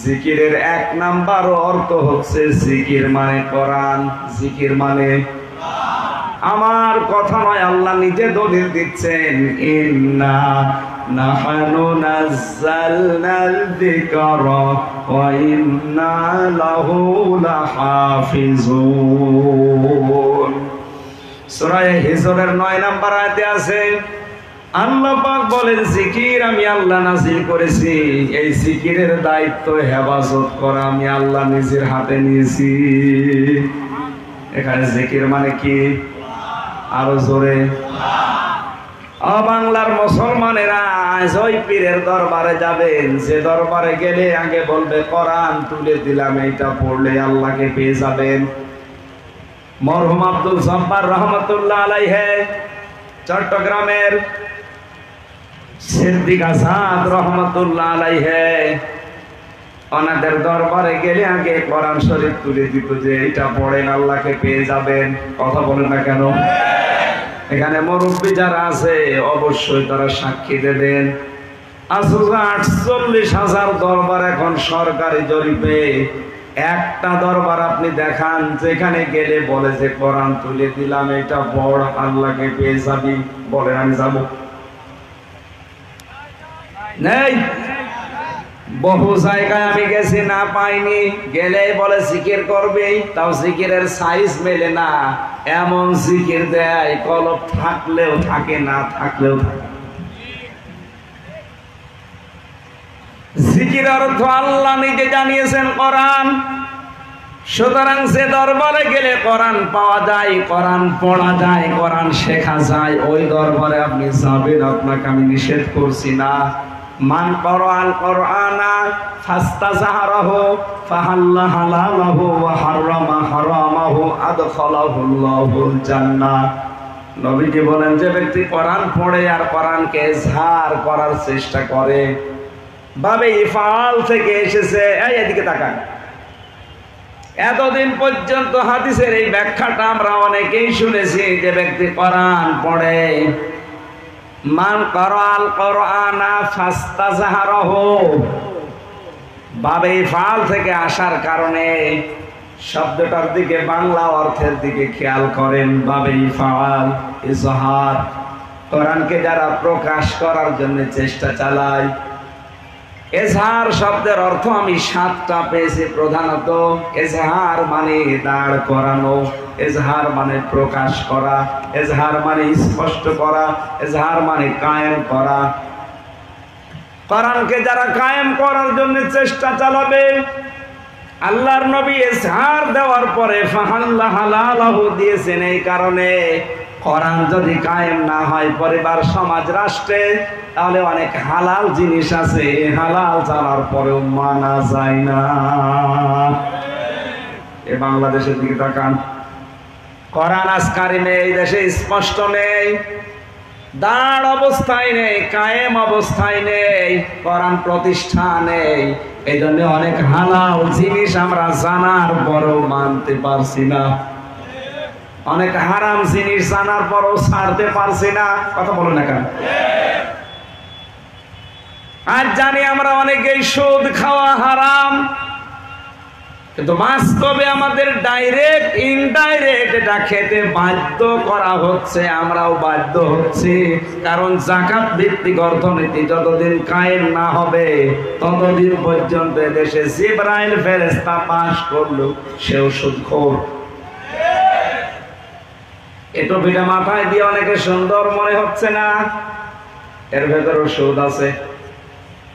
জিকিরের 1 নাম্বার অর্থ হচ্ছে জিকির মানে কোরআন। জিকির মানে আমার কথা নয়, আল্লাহ নিজে দলিল দিচ্ছেন, ইন্না নাহনু নাযালনাল যিকরা ওয়া ইন্না লাহু লাহাফিজুন। সূরা হিজরের 9 নম্বর আয়াতে আছে আল্লাহ পাক বলেন জিকির আমি আল্লাহ নাযিল করেছি, এই জিকিরের দায়িত্ব হেফাজত করা আমি আল্লাহ নিজের হাতে নিয়েছি। এখানে জিকির মানে কি? আরো জোরে। বাংলার মুসলমানেরা আজ ওই পীরের দরবারে যাবেন, যে দরবারে গেলে আগে বলবে কোরআন তুলে দিলাম, এইটা পড়লে আল্লাহকে পেয়ে যাবেন। মরহুম আব্দুল জব্বার রহমতুল্লাহ আলাইহি চট্টগ্রামের সিদ্দিক আসাদ রহমতুল্লাহ আলাইহি ওনাদের দরবারে গেলে আগে কোরআন শরীফ তুলে দিত যে এটা পড়েন আল্লাহকে পেয়ে যাবেন। কথা বলেন না কেন? এখানে মুরব্বী যারা আছে অবশ্যই তারা সাক্ষী দেবেন। 48,000 দরবার এখন সরকারি জরিপে। একটা দরবার আপনি দেখান যেখানে গেলে বলে যে কোরআন তুলে দিলাম, এটা পড় আল্লাহকে পেয়ে যাবি। বলেন আমি যাব? নেই। বহু জায়গায় আমি গেছি না পাইনি, গেলেই বলে জিকির করবে, তাও জিকিরের সাইজ মেলে না। এমন জিকির দেয় কলব থাকলেও থাকে, না থাকলেও থাকে। জিকির অর্থ আল্লাহ নিজে জানিয়েছেন কোরআন। সুতরাং যে দরবারে গেলে কোরআন পাওয়া যায়, কোরআন পড়া যায়, কোরআন শেখা যায়, ওই দরবারে আপনি যাবেন, আপনাকে আমি নিষেধ করছি না। মান করাল কোরআনা ফাস্তাযহারাহু ফাহাল্লা হালালাহু ওয়া হারামা হারামাহু আদখালাহুল্লাহুল জান্নাহ। নবীজি বলেন যে ব্যক্তি কোরআন পড়ে আর কোরআনকে ইজহার করার চেষ্টা করে, বাবে ইফআল থেকে এসেছে। এই এদিকে তাকান। এতদিন পর্যন্ত হাদিসের এই ব্যাখ্যাটা আমরা অনেকেই শুনেছি যে ব্যক্তি কোরআন পড়ে, মান করাল কোরআনা ফাস্তাযহারাহু, বাবে ইফআল থেকে আসার কারণে শব্দটার দিকে বাংলা অর্থের দিকে খেয়াল করেন। বাবে ইফআল ইজহার, কোরআনকে যারা প্রকাশ করার জন্য চেষ্টা চালায়। এজহার শব্দের অর্থ আমি 7টা পেয়েছি প্রধানত। এজহার মানে দাঁড় করানো, এজহার মানে প্রকাশ করা, এজহার মানে স্পষ্ট করা, এজহার মানে কায়েম করা। কোরআনকে যারা কায়েম করার জন্য চেষ্টা চালাবে, আল্লাহর নবী এজহার দেওয়ার পরে ফাহাল্লা হালালাহু দিয়েছেন। এই কারণে কোরআন যদি কায়েম না হয় পরিবার, সমাজ, রাষ্ট্রে, তাহলে অনেক হালাল জিনিস আছে, হালাল জানার পরেও মানা যায় না। এ বাংলাদেশের দিকে তাকান, কোরআন আজকারি নেই, এই দেশে স্পষ্ট নেই, দাঁড় অবস্থায় নেই, কায়েম অবস্থায় নেই, কোরআন প্রতিষ্ঠা নেই। এই জন্য অনেক হালাল জিনিস আমরা জানার পরেও মানতে পারছি না, অনেক হারাম জিনিস জানার পরেও ছাড়তে পারছি না। কথা বলুন না কেন? আর জানি আমরা অনেকেই সুদ খাওয়া হারাম, কিন্তু বাস্তবে আমাদের ডাইরেক্ট ইনডাইরেক্ট এটা খেতে বাধ্য করা হচ্ছে, আমরাও বাধ্য হচ্ছি। কারণ যাকাত ভিত্তিক অর্থনীতি যতদিন কায়েম না হবে ততদিন পর্যন্ত দেশে জিবরাইল ফেরেশতা পাস করলো সেও সুদখোর। এটা বিটা মাথায় দিয়ে অনেকে সুন্দর মনে হচ্ছে না, এর ভেতরে সুদ আছে।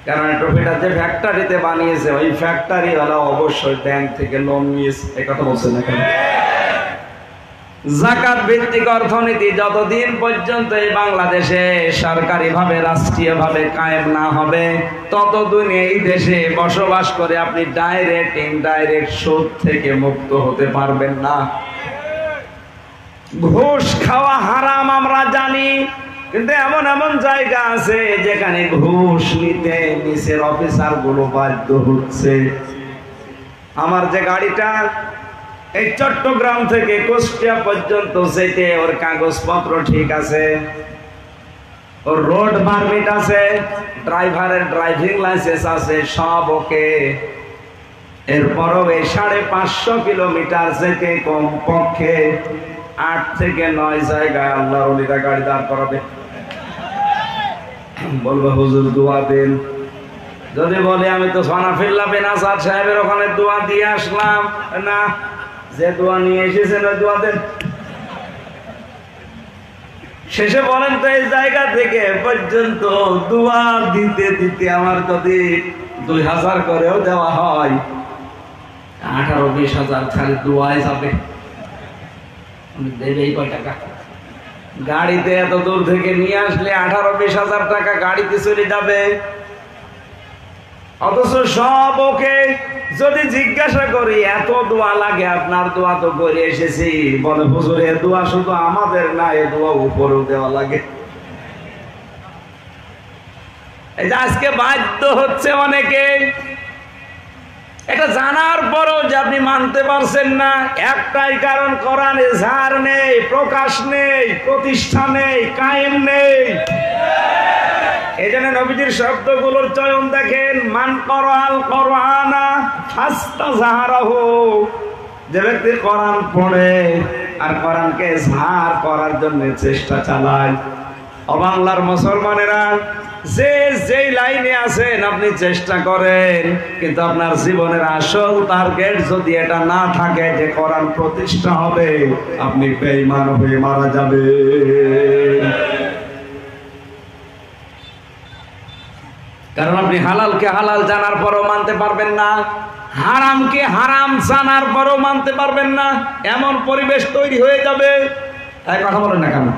কারণ ট্রফিটা যে ফ্যাক্টরিতে বানিয়েছে ওই ফ্যাক্টরি ওরা অবশ্যই ব্যাংক থেকে লোন নিয়েছে, এই কথা বলছে না কেন? যাকাত ভিত্তিক অর্থনীতি যতদিন পর্যন্ত এই বাংলাদেশে সরকারিভাবে রাষ্ট্রীয়ভাবে কায়েম না হবে ততদিন এই দেশে বসবাস করে আপনি ডাইরেক্ট ইনডাইরেক্ট সুদ থেকে মুক্ত হতে পারবেন না। ঘুষ খাওয়া হারাম আমরা জানি, কিন্তু এমন এমন জায়গা আছে যেখানে ঘুষ নিতে নিচের অফিসার গুলো বাধ্য হচ্ছে। আমার যে গাড়িটা এই চট্টগ্রাম থেকে কুষ্টিয়া পর্যন্ত যেতে ওর কাগজপত্র ঠিক আছে, ওর রোড পারমিট আছে, ড্রাইভারের ড্রাইভিং লাইসেন্স আছে, সব ওকে। এরপরও এই 550 কিলোমিটার যেতে কমপক্ষে 8 থেকে 9 জায়গায় আল্লাহর ওলিরা গাড়ি দাঁড় করাবে। বলবো হুজুর দোয়া দেন। যদি বলে আমি তো সানাফিল্লাহ বিন আসাদ সাহেবের ওখানে দোয়া দিয়ে আসলাম, না, যে দোয়া নিয়ে এসেছেন ওই দোয়া দেন। শেষে বলেন তো এই জায়গা থেকে পর্যন্ত দোয়া দিতে দিতে আমার যদি 2000 করেও দেওয়া হয় 18-20 হাজার খালি দোয়ায় যাবে। দেবেই কয় টাকা? গাড়িতে এত দূর থেকে নিয়ে আসলে 18-20 হাজার টাকা গাড়িতে চলে যাবে। অথচ সব ওকে। যদি জিজ্ঞাসা করি এত দোয়া লাগে, আপনার দোয়া তো করে এসেছি, বলে হুজুর এ দোয়া শুধু আমাদের না, এ দোয়া উপরেও দেওয়া লাগে। এই যে আজকে বাধ্য হচ্ছে অনেকে, এটা জানার পরও যে আপনি মানতে পারছেন না, একটাই কারণ কোরআনে ঝাড় নেই, প্রকাশ নেই, প্রতিষ্ঠা নেই, কায়েম নেই। এই জন্য নবীজির শব্দগুলোর চয়ন দেখেন, মান করাল কোরআনা ফাস্তাযহারাহু, যে ব্যক্তি কোরআন পড়ে আর কোরআনকে ঝাড় করার জন্য চেষ্টা চালায়। ও বাংলার মুসলমানেরা, যে যেই লাইনে আছেন আপনি চেষ্টা করেন, কিন্তু আপনার জীবনের আসল টার্গেট যদি এটা না থাকে যে কোরআন প্রতিষ্ঠা হবে, আপনি বেঈমান হয়ে মারা যাবেন। কারণ আপনি হালালকে হালাল জানার পরও মানতে পারবেন না, হারামকে হারাম জানার পরও মানতে পারবেন না, এমন পরিবেশ তৈরি হয়ে যাবে। তাই কথা বলেন না কেন?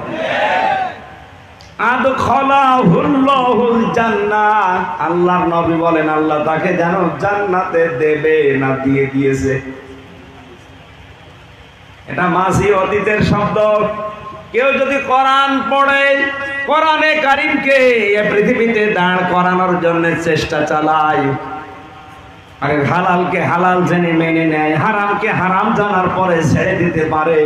আদখালাহুল্লাহুল জান্নাহ, আল্লাহর নবী বলেন আল্লাহ তাকে যেন জান্নাতে দেবে না দিয়ে দিয়েছে। এটা মাঝি অতীতের শব্দ। কেউ যদি কোরআন পড়ে, কোরআনে কারিমকে এই পৃথিবীতে দাঁড় করানোর জন্য চেষ্টা চালায়, আর হালালকে হালাল জেনে মেনে নেয়, হারামকে হারাম জানার পরে ছেড়ে দিতে পারে,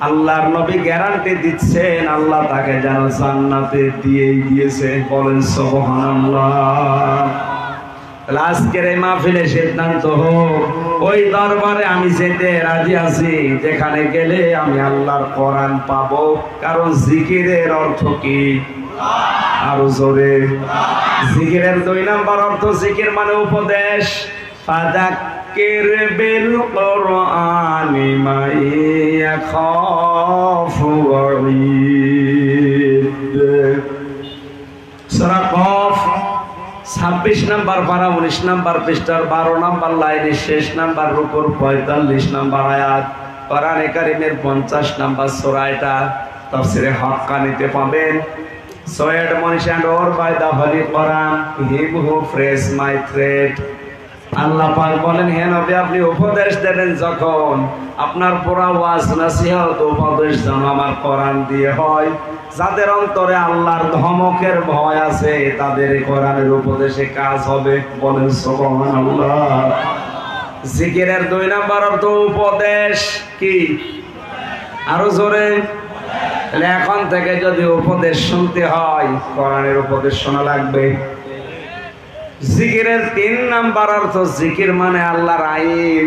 আল্লাহর নবী গ্যারান্টি দিচ্ছেন আল্লাহ তাকে যেন জান্নাতে দিয়েই দিয়েছে। বলেন সুবহানাল্লাহ। আজকের এই মাহফিলে সিদ্ধান্ত হোক, ওই দরবারে আমি যেতে রাজি আছি যেখানে গেলে আমি আল্লাহর কোরআন পাবো। কারণ জিকিরের অর্থ কি? আরো জোরে। জিকিরের 2 নাম্বার অর্থ, জিকির মানে উপদেশ। ফাযাক্কির বিল কোরআনি মান ইয়াখাফু ওয়াঈদ। সূরা কফ 26 নাম্বার পারা 19 নাম্বার পৃষ্ঠার 12 নাম্বার লাইনের শেষ নাম্বার রুকুর 45 নাম্বার আয়াত। কোরআনে কারীমের 50 নাম্বার সূরা। এটা তাফসীরে হাক্কানিতে পাবেন। Syed Manish and or by the holy Quran, him who fresh my thread. আল্লাহ পাক বলেন, হে নবী আপনি উপদেশ দেবেন যখন, আপনার পুরা ওয়াজ নসিহত উপদেশ যেন আমার কোরআন দিয়ে হয়। যাদের অন্তরে আল্লাহর ধমকের ভয় আছে তাদের কোরআনের উপদেশে কাজ হবে। বলেন সুবহানাল্লাহ। জিকিরের 2 নাম্বার অর্থ উপদেশ। কি? আরো জোরে। তাহলে এখন থেকে যদি উপদেশ শুনতে হয় কোরআনের উপদেশ শোনা লাগবে। জিকিরের 3 নাম্বার অর্থ, জিকির মানে আল্লাহর আইন।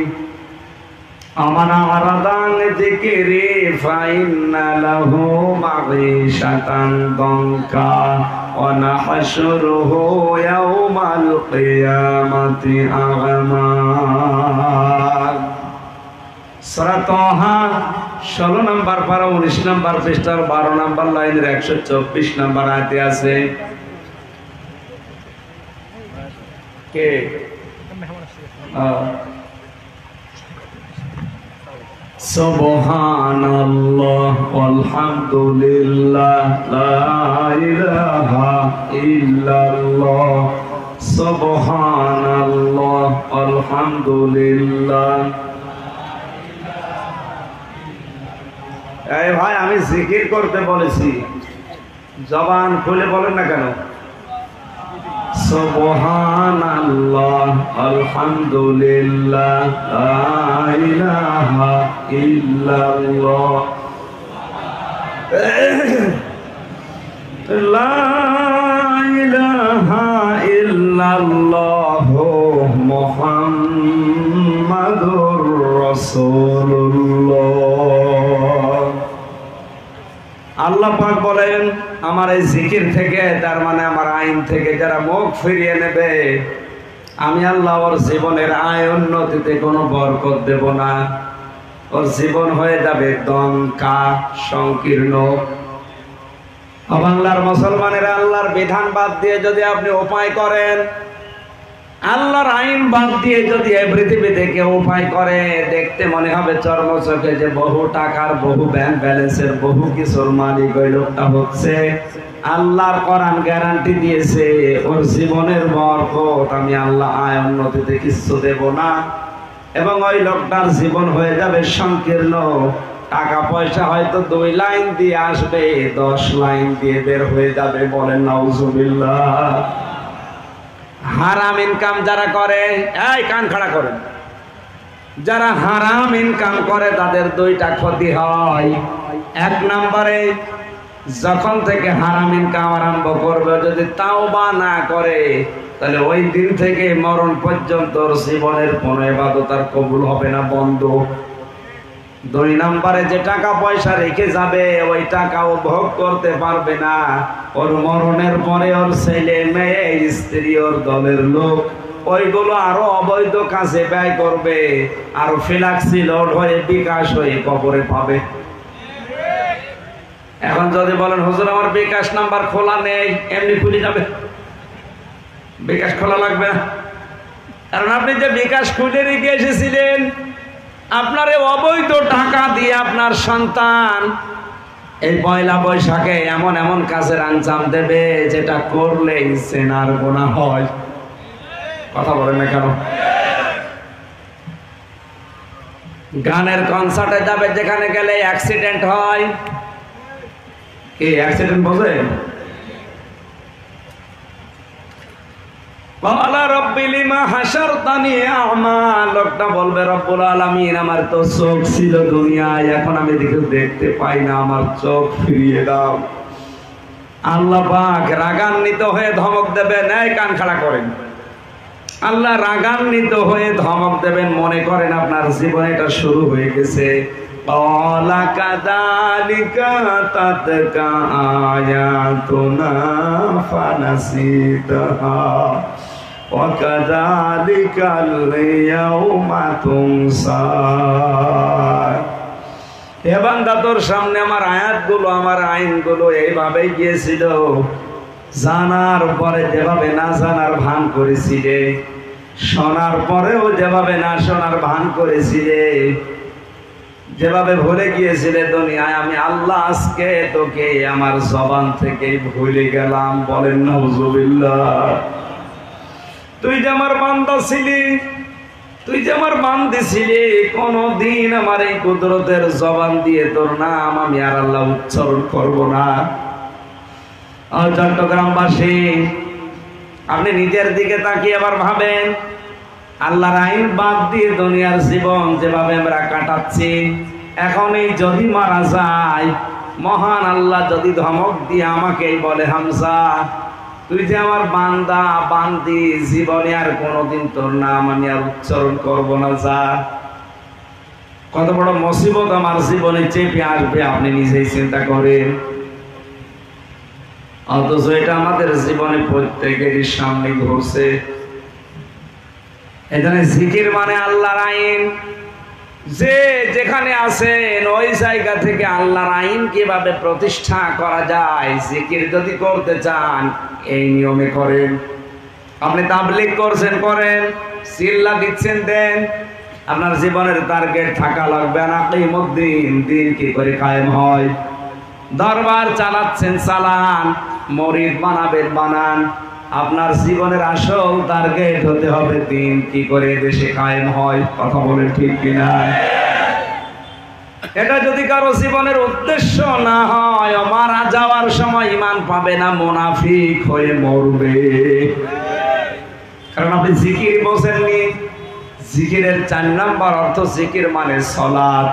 আমান আরাদান যিকরি ফাইন্না লাহু মাঈশাতান দনকা ওয়া নাহশুরুহু ইয়াওমাল কিয়ামাতি আ'মা। সূরা তাহা 16 নম্বর পারা 19 নম্বর পৃষ্ঠার 12 নম্বর লাইনের 124 নম্বর আয়াতে আছে। কে সুবহানাল্লাহ ওয়ালহামদুলিল্লাহ লা ইলাহা ইল্লাল্লাহ সুবহানাল্লাহ আলহামদুলিল্লাহ। এই ভাই, আমি জিকির করতে বলেছি, জবান খুলে বলেন না কেন? সুবহানাল্লাহ আলহামদুলিল্লাহ লা ইলাহা ইল্লাল্লাহ লা ইলাহা ইল্লাল্লাহ মুহাম্মাদুর রাসূলুল্লাহ। আল্লাহ পাক বলেন, আমার এই জিকির থেকে, তার মানে আমার আইন থেকে যারা মুখ ফিরিয়ে নেবে, আমি আল্লাহ ওর জীবনের আয় উন্নতিতে কোনো বরকত দেব না। ওর জীবন হয়ে যাবে দঙ্কা, সংকীর্ণ। বাংলার মুসলমানেরা আল্লাহর বিধান বাদ দিয়ে যদি আপনি উপায় করেন, আল্লাহর আইন বাদ দিয়ে যদি এই পৃথিবীতে কেউ উপায় করে, দেখতে মনে হবে চর্মচোখে যে বহু টাকার, বহু ব্যাংক ব্যালেন্সের, বহু কিছুর মালিক ওই লোকটা হচ্ছে। আল্লাহর কোরআন গ্যারান্টি দিয়েছে, ওর জীবনের বরকত আমি আল্লাহ আয় উন্নতিতে কিছু দেব না, এবং ওই লোকটার জীবন হয়ে যাবে সংকীর্ণ। টাকা পয়সা হয়তো 2 লাইন দিয়ে আসবে, 10 লাইন দিয়ে বের হয়ে যাবে। বলেন নাউজুবিল্লাহ। হারাম ইনকাম যারা করে, এই কান খাড়া করেন, যারা হারাম ইনকাম করে তাদের 2টা ক্ষতি হয়। 1 নম্বরে, যখন থেকে হারাম ইনকাম আরম্ভ করবে, যদি তাওবা না করে, তাহলে ওই দিন থেকে মরণ পর্যন্ত জীবনের কোনো ইবাদত আর কবুল হবে না, বন্ধ। 2 নম্বরে, যে টাকা পয়সা রেখে যাবে ওই টাকাও ভোগ করতে পারবে না। ওর মরণের পরে ওর ছেলে মেয়ে, স্ত্রী, ওর দলের লোক ওইগুলো আরো অবৈধ কাজে ব্যয় করবে, আর ফিলাক্সি লোড হয়ে বিকাশ হয়ে কবরে পাবে। এখন যদি বলেন, হুজুর আমার বিকাশ নাম্বার খোলা নেই, এমনি খুলে যাবে, বিকাশ খোলা লাগবে না। কারণ আপনি যে বিকাশ খুলে রেখে এসেছিলেন, আপনার অবৈধ টাকা দিয়ে আপনার সন্তান এই পয়লা বৈশাখে এমন এমন কাজের আঞ্জাম দেবে যেটা করলে সেনার গুনাহ হয়। কথা বলেন না কেন? গানের কনসার্টে যাবে, যেখানে গেলে অ্যাক্সিডেন্ট হয়। কি অ্যাক্সিডেন্ট বোঝেন? লোকটা বলবে, রব্বুল আলামিন আমার তো চোখ ছিল দুনিয়ায়, এখন আমি দেখতে পাই না, আমার চোখ ফিরিয়ে দাও। আল্লাহ পাক রাগান্বিত হয়ে ধমক দেবেন, এই কান খাড়া করেন। আল্লাহ রাগান্বিত হয়ে ধমক দেবেন, মনে করেন আপনার জীবনে এটা শুরু হয়ে গেছে। কাযালিকা তাতকা আয়াতুনা ফানাসিতাহা ওয়া কাযালিকাল ইয়াউমা তুনসা। হে বান্দা, তোর সামনে আমার আয়াতগুলো, আমার আইনগুলো এইভাবেই গিয়েছিল, জানার পরে যেভাবে না জানার ভান করেছিলে, শোনার পরেও যেভাবে না শোনার ভান করেছিলে, যেভাবে ভুলে গিয়েছিলে দুনিয়ায়, আমি আল্লাহ আজকে তোকে আমার জবান থেকে ভুলে গেলাম। বলেন নাউজুবিল্লাহ। তুই যে আমার বান্দা ছিলি, তুই যে আমার বান্দি ছিলি, কোনদিন আমার এই কুদরতের জবান দিয়ে তোর নাম আমি আর আল্লাহ উচ্চারণ করব না। আর চট্টগ্রামবাসী, আপনি নিজের দিকে তাকিয়ে আবার ভাবেন, আল্লাহর আইন বাদ দিয়ে দুনিয়ার জীবন যেভাবে আমরা কাটাচ্ছি, এখনই যদি মারা যায়, মহান আল্লাহ যদি ধমক দিয়ে আমাকেই বলে, হামজা তুই যে আমার বান্দা বান্দি, জীবনে আর কোনোদিন তোর নাম আমি আর উচ্চারণ করব না, যা। কত বড় মুসিবত আমার জীবনে চেপে আসবে আপনি নিজেই চিন্তা করেন। অথচ এটা আমাদের জীবনে প্রত্যেকেরই সামনে ঘটছে। এখানে জিকির মানে আল্লাহর আইন। যে যেখানে আছেন ওই জায়গা থেকে আল্লাহর আইন কিভাবে প্রতিষ্ঠা করা যায়, জিকির যদি করতে চান এই নিয়মে করেন। আপনি তাবলীগ করছেন, করেন, চিল্লা দিচ্ছেন, দেন। আপনার জীবনের টার্গেট থাকা লাগবে না কিয়ামুদ্দিন, দিন কি করে কায়েম হয়। দরবার চালাচ্ছেন, চালান। মরিদ বানাবেন, বানান। আপনার জীবনের আসল টার্গেট হতে হবে দিন কি করে দেশে কায়েম হয়। কথা বলেন ঠিক কিনা? এটা যদি কারো জীবনের উদ্দেশ্য না হয়, মারা যাওয়ার সময় ঈমান পাবে না, মুনাফিক হয়ে মরবে। কারণ আপনি জিকির বোঝেননি। জিকিরের 4 নাম্বার অর্থ, জিকির মানে সালাত।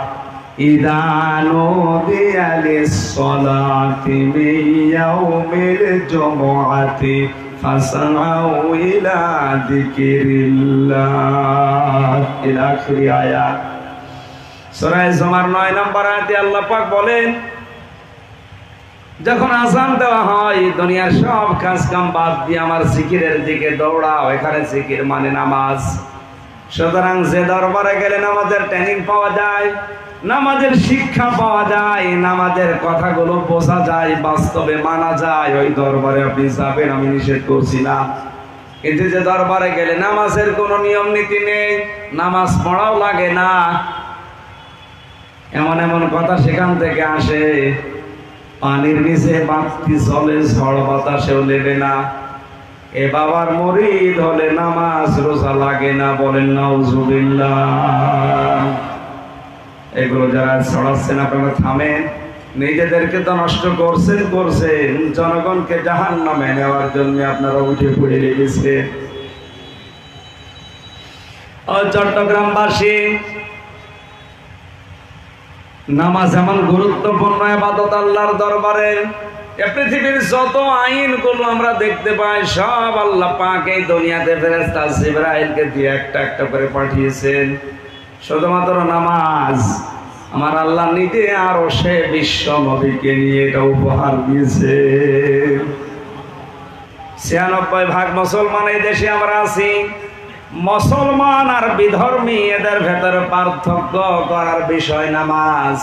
ইযা নুদিয়া লিস-সালাতি মিন ইয়াউমিল জুমআতি ফাসআউ ইলা যিকিরিল্লাহ। ইলা আখিরি আয়াত। সূরা জুমার 9 নম্বর আয়াতে আল্লাহ পাক বলেন, যখন আযান দেওয়া হয় দুনিয়ার সব কাজ কাম বাদ দিয়ে আমার জিকিরের দিকে দৌড়াও। এখানে জিকির মানে নামাজ। সুতরাং যে দরবারে গেলে নামাজের ট্রেনিং পাওয়া যায়, নামাজের শিক্ষা পাওয়া যায়, নামাজের কথাগুলো বোঝা যায়, বাস্তবে মানা যায়, ওই দরবারে আপনি যাবেন, আমি নিষেধ করছি না। কিন্তু যে দরবারে গেলে নামাজের কোনো নিয়ম নীতি নেই, নামাজ পড়াও লাগে না, এমন এমন কথা সেখান থেকে আসে, পানির নিচে বাতি চলে, ঝড় বাতাসেও লেবে না। এ বাবার মুরিদ হলে নামাজ রোজা লাগে না। বলেন নাউজুবিল্লাহ। এগুলো যারা ছড়াচ্ছেন আপনারা থামেন। নিজেদেরকে তো নষ্ট করছেন, জনগণকে জাহান্নামে নেওয়ার জন্য আপনারা উঠে পড়ে লেগেছে। চট্টগ্রামবাসী, নামাজ এমন গুরুত্বপূর্ণ ইবাদত আল্লাহর দরবারে। পৃথিবীর যত আইনগুলো আমরা দেখতে পাই সব আল্লাহ পাক এই দুনিয়াতে ফেরেশতা জিবরাইলকে দিয়ে একটা একটা করে পাঠিয়েছেন। শুধুমাত্র নামাজ আমার আল্লাহ নিজে আরো সে বিশ্ব নবীকে নিয়ে এটা উপহার দিয়েছে। 96% মুসলমান এই দেশে আমরা আছি। মুসলমান আর বিধর্মী এদের ভেতরে পার্থক্য করার বিষয় নামাজ।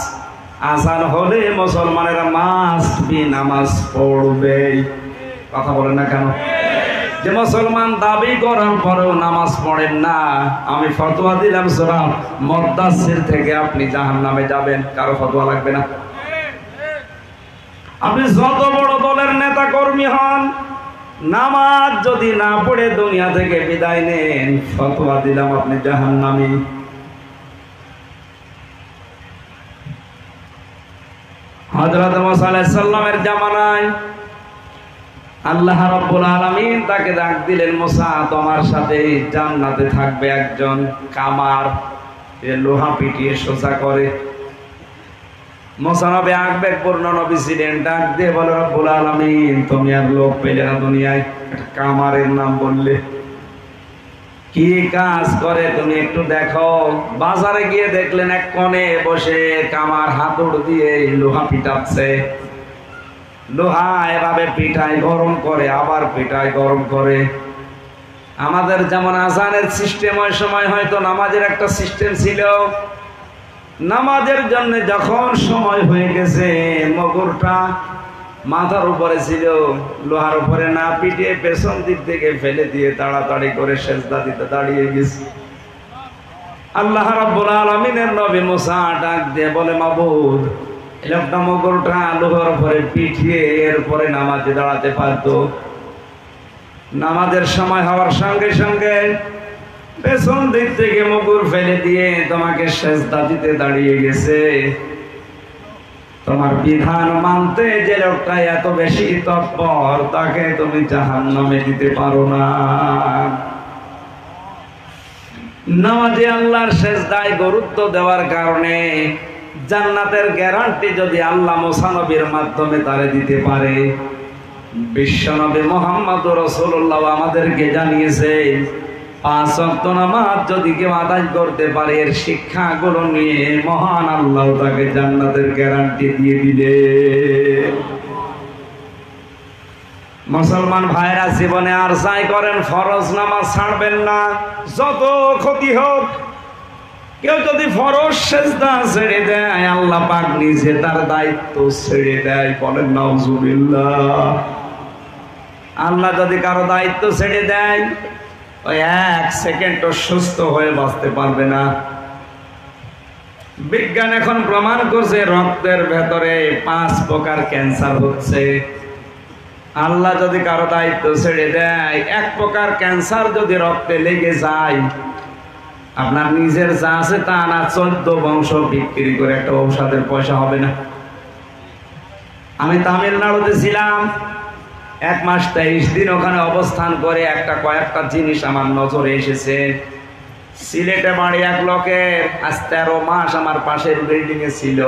আযান হলে মুসলমানেরা মাস্ট বি নামাজ পড়বে। কথা বলেন না কেন? যে মুসলমান দাবি করার পরেও নামাজ পড়েন না, আমি ফতোয়া দিলাম সূরা মুদ্দাসসির থেকে আপনি জাহান্নামে যাবেন। কারো ফতোয়া লাগবে না। আপনি যত বড় দলের নেতা কর্মী হন, নামাজ যদি না পড়ে দুনিয়া থেকে বিদায় নেন, ফতোয়া দিলাম আপনি জাহান্নামী। হযরত মুসা আলাইহিস সালামের জামানায় আল্লাহ রাব্বুল আলামিন তাকে ডাক দিলেন, মুসা তোমার সাথে জান্নাতে থাকবে একজন কামার, যে লোহা পিটিয়ে সোজা করে। মুসা নবী আবেগপূর্ণ নবী ছিলেন, ডাক দিয়ে বলে, রব্বুল আলামিন তুমি আর লোক পেলে না দুনিয়ায়, একটা কামারের নাম বললে, কি কাজ করে তুমি একটু দেখো। বাজারে গিয়ে দেখলেন এক কোণে বসে কামার হাতুড় দিয়ে লোহা পিটাচ্ছে। লোহা এভাবে পিঠায় গরম করে, আবার পিঠায় গরম করে। আমাদের যেমন আযানের সিস্টেম ওই সময় হয়তো নামাজের একটা সিস্টেম ছিল। নামাজের জন্য যখন সময় হয়ে গেছে, মগরটা মাথার উপরে ছিল, লোহার উপরে না পিটিয়ে পেছন দিক থেকে ফেলে দিয়ে তাড়াতাড়ি করে সেজদা দিতে দাঁড়িয়ে গেছে। আল্লাহ রাব্বুল আলামিনের নবী মুসা ডাক দিয়ে বলে, মাবুদ এই লোকটা মগরটা লোহার উপরে পিটিয়ে এরপরে নামাজে দাঁড়াতে পারতো। নামাজের সময় হওয়ার সঙ্গে সঙ্গে পেছন দিক থেকে মগর ফেলে দিয়ে তোমাকে সেজদা দিতে দাঁড়িয়ে গেছে। তোমার বিধান মানতে যে লোকটা এত বেশি তৎপর, তাকে তুমি জাহান্নামে দিতে পারো না। নামাজে আল্লাহর সেজদায় গুরুত্ব দেওয়ার কারণে জান্নাতের গ্যারান্টি যদি আল্লাহ মুসা নবীর মাধ্যমে তারে দিতে পারে, বিশ্বনবী মুহাম্মদ রাসূলুল্লাহ আমাদেরকে জানিয়েছে, 5 ওয়াক্ত নামাজ যদি কেউ আদায় করতে পারে, এর শিক্ষাগুলো নিয়ে মহান আল্লাহ তাকে জান্নাতের গ্যারান্টি দিয়ে দিলে। মুসলমান ভাইরা জীবনে আর যাই করেন ফরজ নামাজ ছাড়বেন না, যত ক্ষতি হোক। কেউ যদি ফরজ সেজদা ছেড়ে দেয়, আল্লাহ পাক নিজে তার দায়িত্ব ছেড়ে দেয়। বলেন নাউজুবিল্লাহ। আল্লাহ যদি কারো দায়িত্ব ছেড়ে দেয়, ওই 1 সেকেন্ডও সুস্থ হয়ে বাঁচতে পারবে না। বিজ্ঞান এখন প্রমাণ করছে রক্তের ভেতরে 5 প্রকার ক্যান্সার হচ্ছে। আল্লাহ যদি কারো দায়িত্ব ছেড়ে দেয়, 1 প্রকার ক্যান্সার যদি রক্তে লেগে যায়, আপনার নিজের যা আছে তা না 14 বংশ বিক্রি করে একটা ঔষধের পয়সা হবে না। আমি তামিলনাড়ুতে ছিলাম 1 মাস 23 দিন, ওখানে অবস্থান করে কয়েকটা জিনিস আমার নজরে এসেছে। সিলেটে বাড়ি এক লোকের, আজ 13 মাস আমার পাশের বিল্ডিং এ ছিল।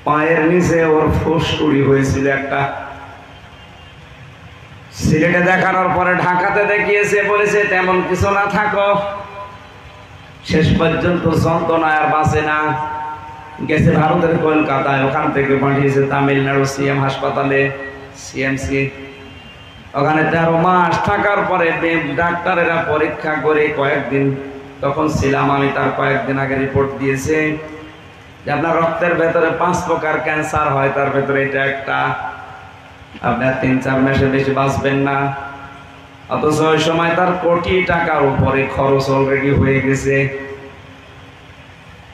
পায়ের নিচে ওর ফুসকুড়ি হয়েছিল একটা। সিলেটে দেখানোর পরে ঢাকাতে দেখিয়েছে, বলেছে তেমন কিছু না, থাকো। শেষ পর্যন্ত যন্ত্রণায় আর বাঁচে না, গেছে ভারতের কলকাতায়, ওখান থেকে পাঠিয়েছে তামিলনাড়ু সিএম হাসপাতালে, সিএমসি। ওখানে 13 মাস থাকার পরে ডাক্তারেরা পরীক্ষা করে কয়েকদিন, তখন ছিলাম আমি, তার কয়েকদিন আগে রিপোর্ট দিয়েছে যে আপনার রক্তের ভেতরে 5 প্রকার ক্যান্সার হয়, তার ভেতরে এটা একটা। আপনার 3-4 মাসে বেশি বাঁচবেন না। অথচ ওই সময় তার কোটি টাকার উপরে খরচ অলরেডি হয়ে গেছে।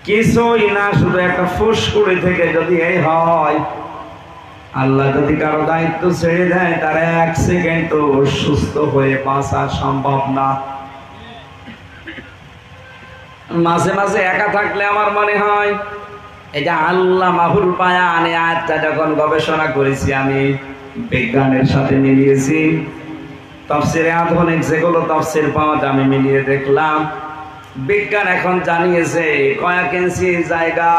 কিছুই না, শুধু একটা ফুসকুড়ি থেকে যদি এই হয়, আল্লাহ যদি কারো দায়িত্ব ছেড়ে দেয়, তার 1 সেকেন্ড সুস্থ হয়ে বাঁচা সম্ভব না। মাঝে মাঝে একা থাকলে আমার মনে হয়, এই যে আল্লাহ মাহুল পায়া আনে আয়াতটা যখন গবেষণা করেছি, আমি বিজ্ঞানের সাথে মিলিয়েছি। তাফসিরে আধুনিক যেগুলো তাফসির পাওয়া যায় আমি মিলিয়ে দেখলাম, বিজ্ঞান এখন জানিয়েছে কয়েক ইঞ্চি জায়গা,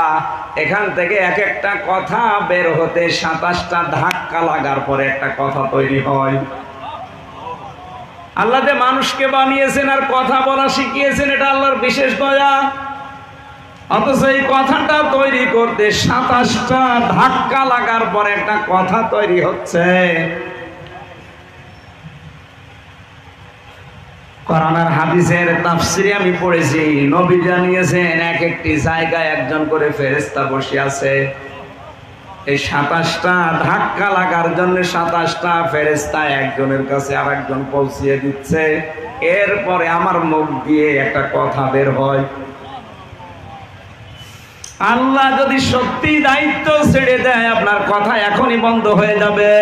এখান থেকে এক একটা কথা বের হতে 27টা ধাক্কা লাগার পরে একটা কথা তৈরি হয়। আল্লাহ যে মানুষকে বানিয়েছেন আর কথা বলা শিখিয়েছেন, এটা আল্লাহর বিশেষ দয়া। অথচ এই কথাটা তৈরি করতে 27টা ধাক্কা লাগার পরে একটা কথা তৈরি হচ্ছে। কোরআন আর হাদিসের তাফসিরে আমি পড়েছি, নবী জানিয়েছেন এক একটি জায়গায় একজন করে ফেরেশতা বসে আছে। এই 27টা ধাক্কা লাগার জন্য 27টা ফেরেশতা একজনের কাছে আরেকজন পৌঁছিয়ে দিচ্ছে। এরপরে আমার মুখ দিয়ে একটা কথা বের হয়। আল্লাহ যদি সত্যি দায়িত্ব ছেড়ে দেয়, আপনার কথা এখনই বন্ধ হয়ে যাবে,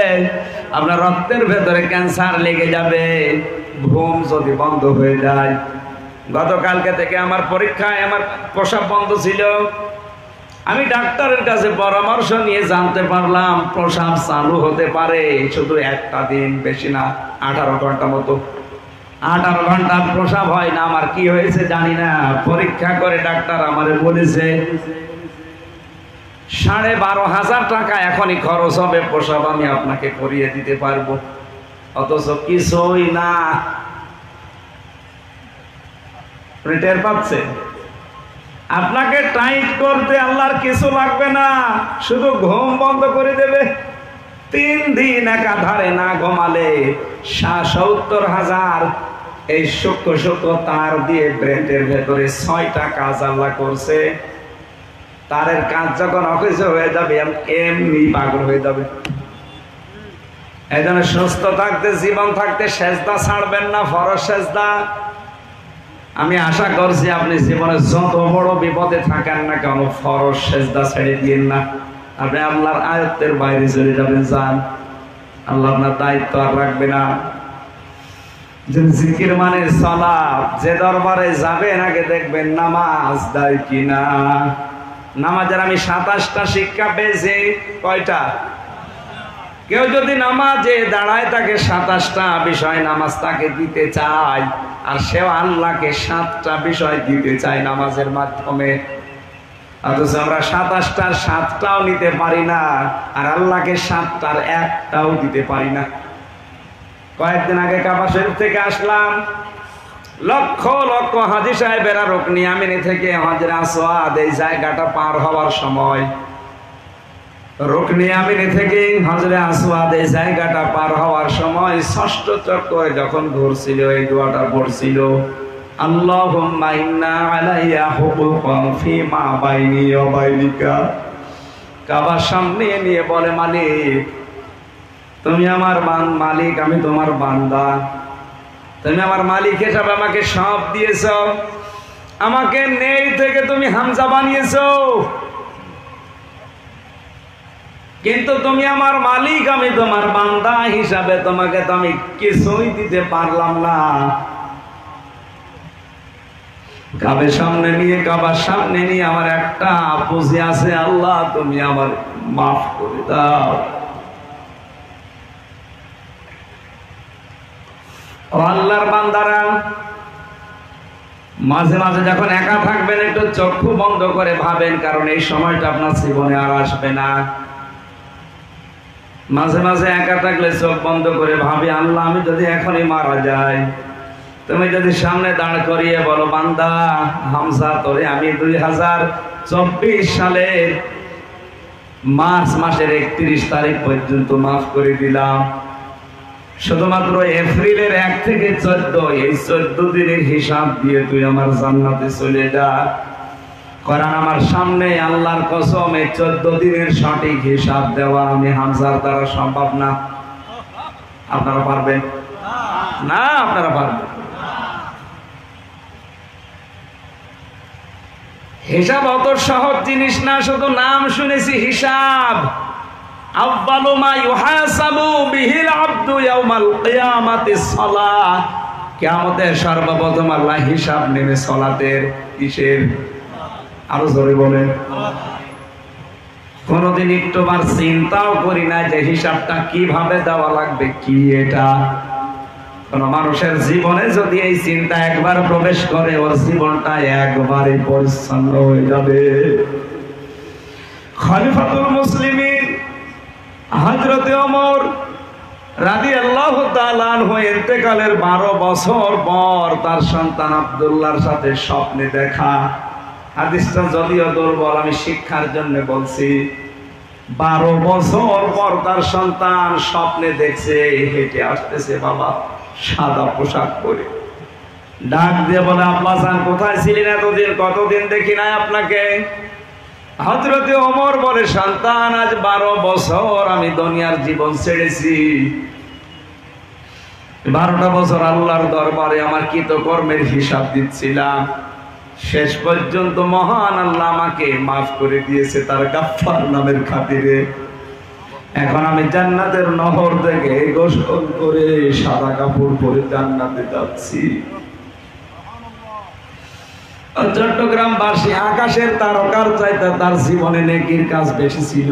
আপনার রক্তের ভেতরে ক্যান্সার লেগে যাবে, ঘুম যদি বন্ধ হয়ে যায়। গতকালকে থেকে আমার পরীক্ষায় আমার প্রসাব বন্ধ ছিল। আমি ডাক্তারের কাছে পরামর্শ নিয়ে জানতে পারলাম প্রসাব চালু হতে পারে শুধু একটা দিন, বেশি না, 18 ঘন্টা মতো। 18 ঘন্টা প্রসাব হয় না। আমার কি হয়েছে জানি না, পরীক্ষা করে ডাক্তার আমারে বলেছে 12,500 টাকা এখনই খরচ হবে, প্রসাব আমি আপনাকে করিয়ে দিতে পারবো। অথচ কিছুই না। টের পাচ্ছে, আপনাকে টাইট করতে আল্লাহর কিছু লাগবে না, শুধু ঘুম বন্ধ করে দেবে। 3 দিন একাধারে না ঘুমালে 70,000 এই সূক্ষ্ম তার দিয়ে ব্রেনের ভেতরে 6টা কাজ আল্লাহ করছে। তারের কাজ যখন অকেজ হয়ে যাবে, এমনি পাগল হয়ে যাবে। এই জন্য সুস্থ থাকতে, জীবন থাকতে সেজদা ছাড়বেন না, ফরজ সেজদা। আমি আশা করছি আপনি জীবনে যত বড় বিপদে থাকেন না কেন, ফরজ সেজদা ছেড়ে দিন না। আপনি আল্লাহর আয়ত্তের বাইরে চলে যাবেন, যান, আল্লাহ আপনার দায়িত্ব আর রাখবে না। জিকির মানে সালাত। যে দরবারে যাবেন আগে দেখবেন নামাজ দেয় কিনা। নামাজের আমি 27টা শিক্ষা পেয়েছি। কয়টা? কেউ যদি নামাজে দাঁড়ায়, তাকে 27টা বিষয় নামাজ তাকে দিতে চায়, আর সেও আল্লাহকে 7টা বিষয় দিতে চায় নামাজের মাধ্যমে। অথচ আমরা 27টার 7টাও নিতে পারি না, আর আল্লাহকে 7টার 1টাও দিতে পারি না। কয়েকদিন আগে কাবা শরীফ থেকে আসলাম, লক্ষ লক্ষ হাজী সাহেবেরা রুকনি ইয়ামিনী থেকে হজরে আসওয়াদ এই জায়গাটা পার হওয়ার সময়, রুকনি ইয়ামিনী থেকে হজরে আসওয়াদ এই জায়গাটা পার হওয়ার সময় ষষ্ঠ চক্করে যখন ঘুরছিল এই দোয়াটা পড়ছিল, আল্লাহুম্মা ইন্না আলাইয়া হুকুকান ফীমা বাইনি ওয়া বাইনিকা। কাবার সামনে নিয়ে বলে, মালিক তুমি আমার মালিক, আমি তোমার বান্দা, তুমি আমার মালিক হিসাবে আমাকে সব দিয়েছো, আমাকে নেই থেকে তুমি হামজা বানিয়েছো, কিন্তু তুমি আমার মালিক, আমি তোমার বান্দা হিসাবে তোমাকে তো আমি কিছুই দিতে পারলাম না। কাবার সামনে নিয়ে আমার একটা পুঁজি আছে, আল্লাহ তুমি আমার মাফ করে দাও। আল্লাহর বান্দারা মাঝে মাঝে যখন একা থাকবেন একটু চক্ষু বন্ধ করে ভাবেন, কারণ এই সময়টা আপনার জীবনে আর আসবে না। মাঝে মাঝে একা থাকলে চোখ বন্ধ করে ভাবি, আল্লাহ আমি যদি এখনই মারা যাই, তুমি যদি সামনে দাঁড় করিয়ে বলো, বান্দা হামজা তোরে আমি 2024 সালের মার্চ মাসের 31 তারিখ পর্যন্ত মাফ করে দিলাম, শুধুমাত্র এপ্রিলের 1 থেকে 14 এই 14 দিনের হিসাব দিয়ে তুই আমার জান্নাতে চলে যা। কারণ আমার সামনে আল্লাহর কসম এই 14 দিনের সঠিক হিসাব দেওয়া আমি হামজার দ্বারা সম্ভব না। আপনারা পারবেন না? আপনারা পারবেন? হিসাব অত সহজ জিনিস না, শুধু নাম শুনেছি হিসাব। আউয়ালু মা ইউহাসাবু বিহিল আবদু ইয়াউমাল কিয়ামাতিস সালাহ। কিয়ামতের সর্বপ্রথম আল্লাহ হিসাব নেবে সালাতের। কিসের? আরো জোরে বলেন। কোনদিন একটুবার চিন্তাও করি না যে হিসাবটা কিভাবে দেওয়া লাগবে, কি এটা। কোন মানুষের জীবনে যদি এই চিন্তা একবার প্রবেশ করে, ওর জীবনটা একবারে পরিচ্ছন্ন হয়ে যাবে। খলিফাতুল মুসলিমিন হযরতে ওমর রাদিয়াল্লাহু তাআলা আনহু ইন্তেকালের 12 বছর পর তার সন্তান আব্দুল্লাহর সাথে স্বপ্নে দেখা। হাদিসটা যদিও দুর্বল, আমি শিক্ষার জন্য বলছি। 12 বছর পর তার সন্তান স্বপ্নে দেখছে হেঁটে আসতেছে বাবা সাদা পোশাক পরে, ডাক দিয়ে বলে, আব্বাসান কোথায় ছিলেন এতদিন, কতদিন দেখি নাই আপনাকে। হযরতে ওমর বলে, সন্তান আজ 12 বছর আমি দুনিয়ার জীবন ছেড়েছি। 12টা বছর আল্লাহর দরবারে আমার কৃতকর্মের হিসাব দিচ্ছিলাম, শেষ পর্যন্ত মহান আল্লাহ আমাকে মাফ করে দিয়েছে তার গাফফার নামের খাতিরে। এখন আমি জান্নাতের নহর থেকে গোসল করে সাদা কাপড় পরে জান্নাতে যাচ্ছি। চট্টগ্রামবাসী আকাশের তারকার চাইতে তার জীবনে নেকির কাজ বেশি ছিল।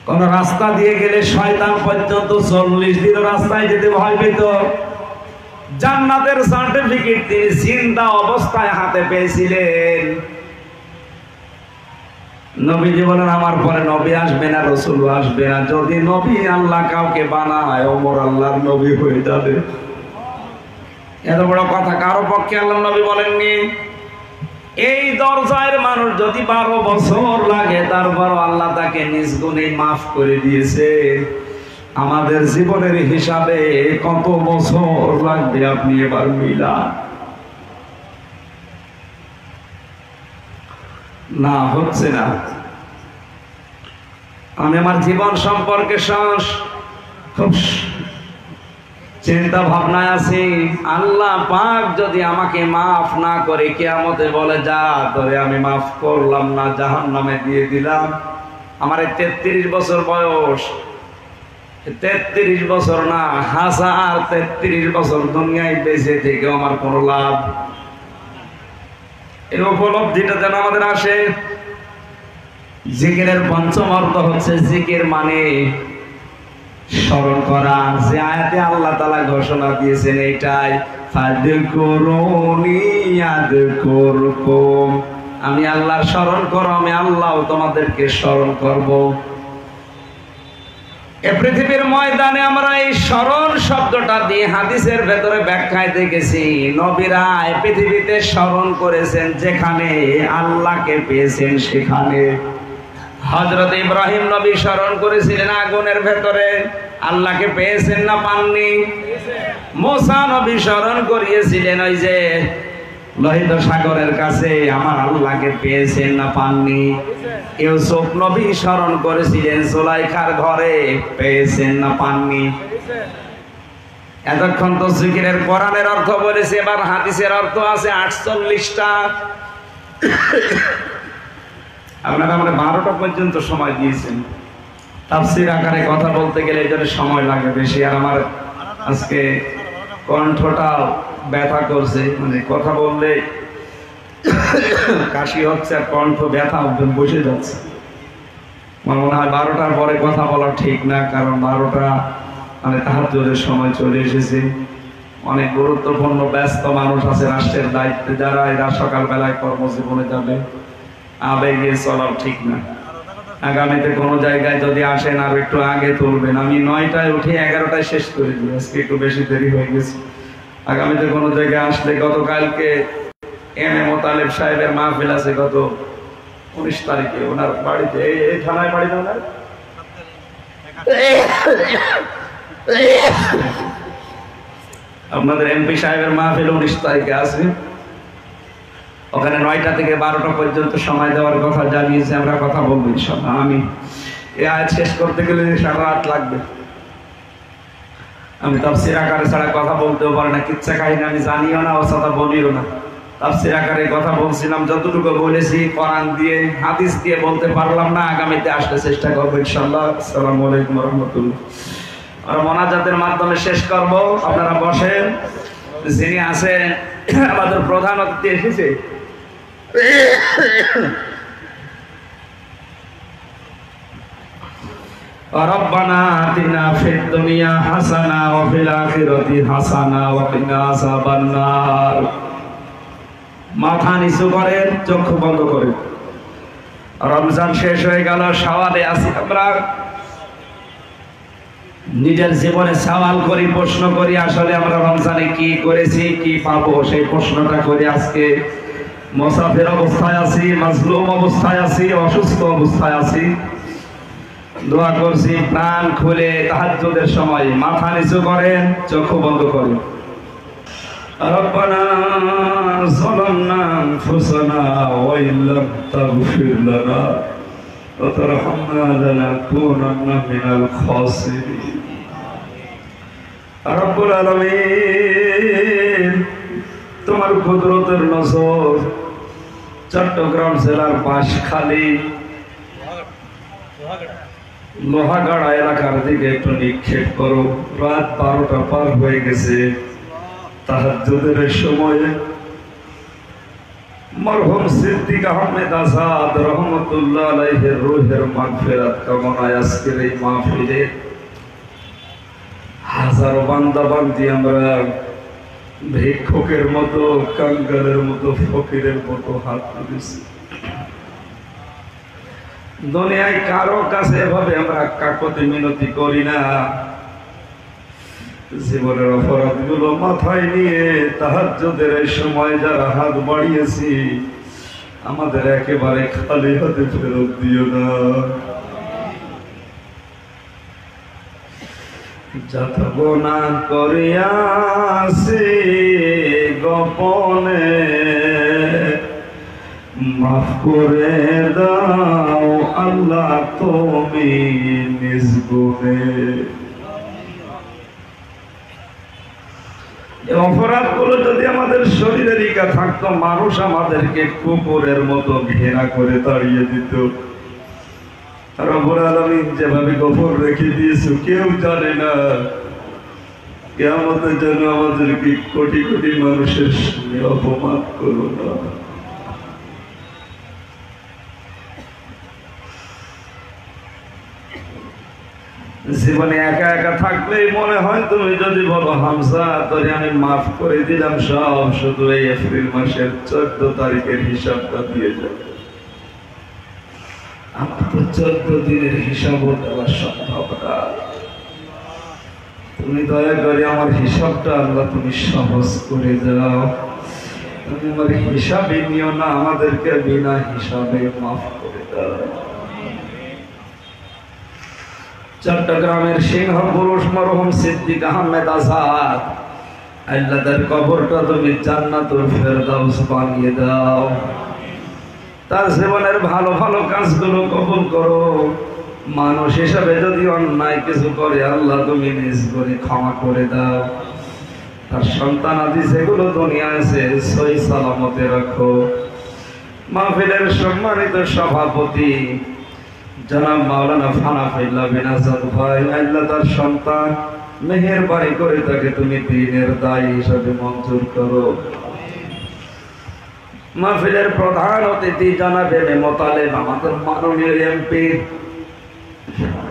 কোন রাস্তা দিয়ে গেলে শয়তান পর্যন্ত 40 দিন রাস্তায় যেতে ভয় পেত। জান্নাতের সার্টিফিকেট তিনি জিন্দা অবস্থায় হাতে পেয়েছিলেন। নবীজি বলেন, আমার পরে নবী আসবে না, রাসূল আসবে না। যদি নবী আল্লাহ কাউকে বানায়, ওমর আল্লাহর নবী হয়ে যাবে। এত বড় কথা কারো পক্ষে আল্লাহ নবী বলেননি। এই দরজার মানুষ যদি 12 বছর লাগে, তারপর আল্লাহ তাকে নিজ গুণে মাফ করে দিয়েছে। আমাদের জীবনের হিসাবে কত বছর লাগবে আপনি এবার মিলান। না, হচ্ছে না। আমি আমার জীবন সম্পর্কে খুব চিন্তা ভাবনায় আছি। আল্লাহ পাক যদি আমাকে মাফ না করে কিয়ামতে বলে, যা তোরে আমি মাফ করলাম না, জাহান্নামে দিয়ে দিলাম। আমার 33 বছর বয়স, 33 বছর না, 1033 বছর দুনিয়ায় বেঁচে থেকে আমার কোনো লাভ। এই উপলব্ধিটা যেন আমাদের আসে। জিকিরের পঞ্চম অর্থ হচ্ছে, জিকির মানে স্মরণ করা। যে আয়াতে আল্লাহ তাআলা ঘোষণা দিয়েছেন এইটাই, ফাযকুরুনি আযকুরকুম। আমি আল্লাহর স্মরণ করো, আমি আল্লাহও তোমাদেরকে স্মরণ করব। এই পৃথিবীর ময়দানে আমরা এই স্মরণ শব্দটা দিয়ে হাদিসের ভেতরে ব্যাখ্যায় দেখেছি নবীরা পৃথিবীতে স্মরণ করেছেন যেখানে আল্লাহকে পেয়েছেন সেখানে। হযরত ইব্রাহিম নবী স্মরণ করেছিলেন আগুনের ভেতরে, আল্লাহকে পেয়েছেন না পাননি? মুসা নবী স্মরণ করিয়েছিলেন ওই যে লোহিত সাগরের কাছে, আমার আল্লাহকে পেয়েছেন না পাননি? ইউসুফ নবী স্মরণ করেছিলেন জুলাইখার ঘরে, পেয়েছেন না পাননি? এতক্ষণ তো জিকিরের কোরআনের অর্থ বলেছে, এবার হাদিসের অর্থ আছে 48টা। আপনারা আমরা 12টা পর্যন্ত সময় দিয়েছেন। তাফসীর আকারে কথা বলতে গেলে এই জন্য সময় লাগে বেশি। আর আমার আজকে কণ্ঠটা ব্যথা করছে, মানে কথা বললে কাশি হচ্ছে আর কণ্ঠ ব্যথা বসে যাচ্ছে। আমার মনে হয় 12টার পরে কথা বলা ঠিক না, কারণ 12টা মানে তাহাজ্জুদের সময় চলে এসেছে। অনেক গুরুত্বপূর্ণ ব্যস্ত মানুষ আছে রাষ্ট্রের দায়িত্বে, যারা এরা সকালবেলায় কর্মজীবনে যাবে, আবেগে চলা ঠিক না। আগামীতে কোনো জায়গায় যদি আসেন আর একটু আগে তুলবেন। আমি 9টায় উঠে 11টায় শেষ করে দিই, আজকে একটু বেশি দেরি হয়ে গেছে। আগামীতে কোনো জায়গায় আসলে, গতকালকে এম এ মোতালেব সাহেবের মাহফিল আছে গত 19 তারিখে ওনার বাড়িতে, এই থানায় বাড়ি না ওনার, আপনাদের এমপি সাহেবের মাহফিল 19 তারিখে আছে। ওখানে 9টা থেকে 12টা পর্যন্ত সময় দেওয়ার কথা জানিয়েছে, আমরা কথা বলবো ইনশাআল্লাহ। আমি এই আয়াত শেষ করতে গেলে সারা রাত লাগবে। আমি তাফসীর আকারে ছাড়া কথা বলতেও পারি না, কিচ্ছা কাহিনী আমি জানিও না, ওসাদা বলিও না। তাফসীর আকারে কথা বলছিলাম, যতটুকু বলেছি কোরআন দিয়ে হাদিস দিয়ে বলতে পারলাম না। আগামীতে আসতে চেষ্টা করবো ইনশাআল্লাহ। আসসালামু আলাইকুম ওয়া রাহমাতুল্লাহ। আমরা মোনাজাতের মাধ্যমে শেষ করব, আপনারা বসেন। যিনি আছেন আমাদের প্রধান অতিথি এসেছে, রব্বানা আতিনা ফিদ দুনিয়া হাসানা ওয়া ফিল আখিরাতি হাসানা ওয়া কিনা আযাবান নার। মাথা নিচু করেন, চক্ষু বন্ধ করেন। রমজান শেষ হয়ে গেল, শাওয়ালে আছি আমরা। নিজের জীবনে সওয়াল করি, প্রশ্ন করি, আসলে আমরা রমজানে কি করেছি, কি পাবো, সেই প্রশ্নটা করি। আজকে মুসাফির অবস্থায় আছি, মাজলুম অবস্থায় আছি, অসুস্থ অবস্থায় আছি। দোয়া করছি প্রাণ খুলে তাহাজ্জুদের সময়। মাথা নিচু করেন, চক্ষু বন্ধ করেন। রব্বানা যালামনা আনফুসানা ওয়া ইল্লাম তাগফির লানা ওয়া তারহামনা লানাকুনান্না মিনাল খাসিরিন। রব্বুল আলামিন, তোমার কুদরতের নজর চট্টগ্রাম জেলার বাঁশখালী লোহাগাড়া এলাকার দিকে একটু নিক্ষেপ করো। রাত 12টা পার হয়ে গেছে। তাহাজ্জুদের সময়ে মরহুম সিদ্দিক আহমেদ আজাদ রহমতুল্লাহ আলাইহির রূহের মাগফিরাত কামনায় আজকের এই মাহফিলে হাজারো বান্দা বান্দি আমরা ভিক্ষুকের মতো, কাঙ্গালের মতো, ফকিরের মতো হাত তুলেছি। দুনিয়ায় কারো কাছে এভাবে আমরা কাকতি মিনতি করি না। জীবনের অপরাধগুলো মাথায় নিয়ে তাহাজ্জুদের এই সময় যারা হাত বাড়িয়েছি, আমাদের একেবারে খালি হাতে ফেরত দিও না। যত গুনাহ করিয়াছি গোপনে, মাফ করে দাও আল্লাহ তুমি নিজ গুণে। এই অপরাধগুলো যদি আমাদের শরীরে লেগে থাকতো, মানুষ আমাদেরকে কুকুরের মতো ঘেরা করে তাড়িয়ে দিত। রব্বুল আলামিন যেভাবে গোপন রেখে দিয়েছো কেউ জানে না। কিয়ামতের জন্য আমাদেরকে কোটি কোটি মানুষের সামনে অপমান করো না। জীবনে একা একা থাকলেই মনে হয় তুমি যদি বলো হামজা তোরে আমি মাফ করে দিলাম সব, শুধু এই এপ্রিল মাসের 14 তারিখের হিসাবটা দিয়ে যাবে। আমার তো 14 দিনের হিসাবও দেওয়া সম্ভব না। তুমি দয়া করে আমার হিসাবটা আল্লাহ তুমি সহজ করে দাও। তুমি আমার হিসাবে নিও না, আমাদেরকে বিনা হিসাবে মাফ করে দাও। চট্টগ্রামের সিংহ পুরুষ মরহুম সিদ্দিক আহমেদ আজাদ, আল্লাহ তার কবরটা তুমি জান্নাতুল ফেরদাউস বানিয়ে দাও। তার জীবনের ভালো ভালো কাজগুলো কবুল করো। মানুষ হিসাবে যদি অন্যায় কিছু করে আল্লাহ তুমি নিজ করে ক্ষমা করে দাও। তার সন্তান আদি যেগুলো দুনিয়ায় আছে সহি সালামতে রাখো। মাহফিলের সম্মানিত সভাপতি জনাব মাওলানা ফানাফিল্লাহ বিন আজাদ ভাই, আল্লাহ তার সন্তান মেহেরবানি করে তাকে তুমি দ্বীনের দায়ী হিসাবে মঞ্জুর করো। মাহফিলের প্রধান অতিথি জনাবে মোতালেব, আমাদের মাননীয় এমপি,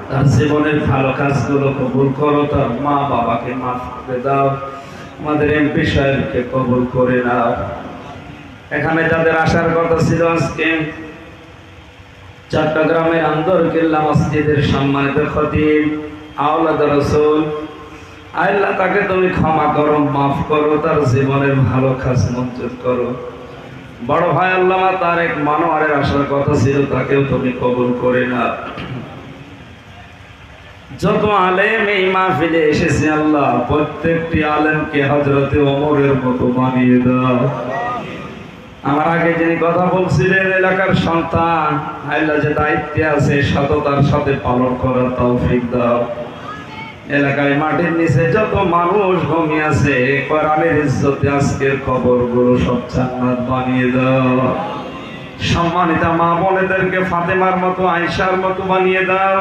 তার জীবনের ভালো কাজগুলো কবুল করো। তার মা বাবাকে মাফ করে দাও। আমাদের এমপি সাহেবকে কবুল করে নাও। এখানে যাদের আসার কথা ছিল আজকে চট্টগ্রামের আন্দরকিল্লা মসজিদের সম্মানিত খতিব আওলাদ রাসূল, আল্লাহ তাকে তুমি ক্ষমা করো, মাফ করো, তার জীবনের ভালো কাজ মঞ্জুর করো। বড় ভাই আল্লামা তারেক মনোয়ারের আসার কথা ছিল, তাকেও তুমি কবুল করে নাও। যত আলেম এই মাহফিলে এসেছে আল্লাহ প্রত্যেকটি আলেমকে হযরতে ওমরের মতো বানিয়ে দাও। আমার আগে যিনি কথা বলছিলেন এলাকার সন্তান, আল্লাহ যে দায়িত্বে আছে সততার সাথে পালন করার তৌফিক দাও। এলাকায় মাটির নিচে যত মানুষ ঘুমিয়ে আছে কোরআনের ইজ্জতে আজকের কবরগুলো সব জান্নাত বানিয়ে দাও। সম্মানিত মা বোনেদেরকে ফাতেমার মতো আয়েশার মতো বানিয়ে দাও।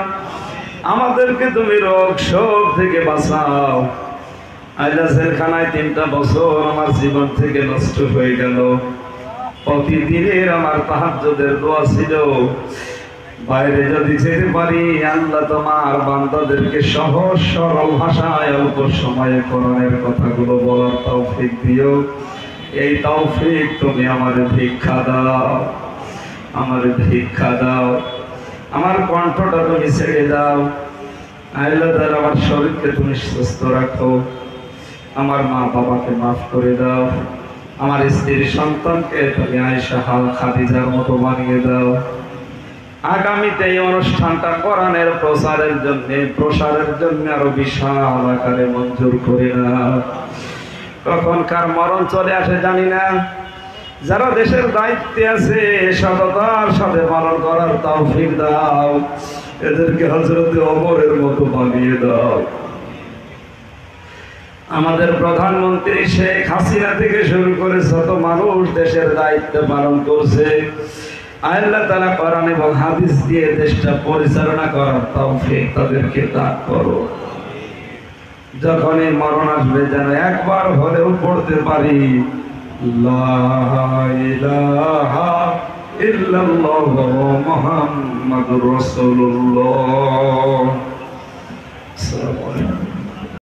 আমাদেরকে তুমি রোগ শোক থেকে বাঁচাও। আল্লাহ জেলখানায় 3টা বছর আমার জীবন থেকে নষ্ট হয়ে গেল। প্রতিদিনের আমার তাহাজ্জুদের দোয়া ছিল, বাইরে যদি যেতে পারি আল্লাহ তোমার বান্দাদেরকে সহজ সরল ভাষায় অল্প সময়ে কোরআনের কথাগুলো বলার তৌফিক দিও। এই তৌফিক তুমি আমার ভিক্ষা দাও, আমার ভিক্ষা দাও। আমার কণ্ঠটা তুমি ছেড়ে দাও। আল্লাহ তাআলা আমার শরীরকে তুমি সুস্থ রাখো। আমার মা বাবাকে মাফ করে দাও। আমার স্ত্রীর সন্তানকে তুমি আয়েশা খাদিজার মতো বানিয়ে দাও। আগামীতে এই অনুষ্ঠানটা কোরআনের প্রসারের জন্য আরো বিশাল আকারে মঞ্জুর করে নাও। কখন কার মরণ চলে আসে জানি না। যারা দেশের দায়িত্বে আছে সততার সাথে পালন করার তৌফিক দাও। এদেরকে হযরতে ওমরের মতো বানিয়ে দাও। আমাদের প্রধানমন্ত্রী শেখ হাসিনা থেকে শুরু করে যত মানুষ দেশের দায়িত্ব পালন করছে আল্লাহ তাআলা কোরআন এবং হাদিস দিয়ে দেশটা পরিচালনা করার তৌফিক তাদেরকে দান করো। যখনই মরণ আসবে যেন একবার হলেও পড়তে পারি লা ইলাহা ইল্লাল্লাহ মুহাম্মাদুর রাসূলুল্লাহ। আসসালামু আলাইকুম।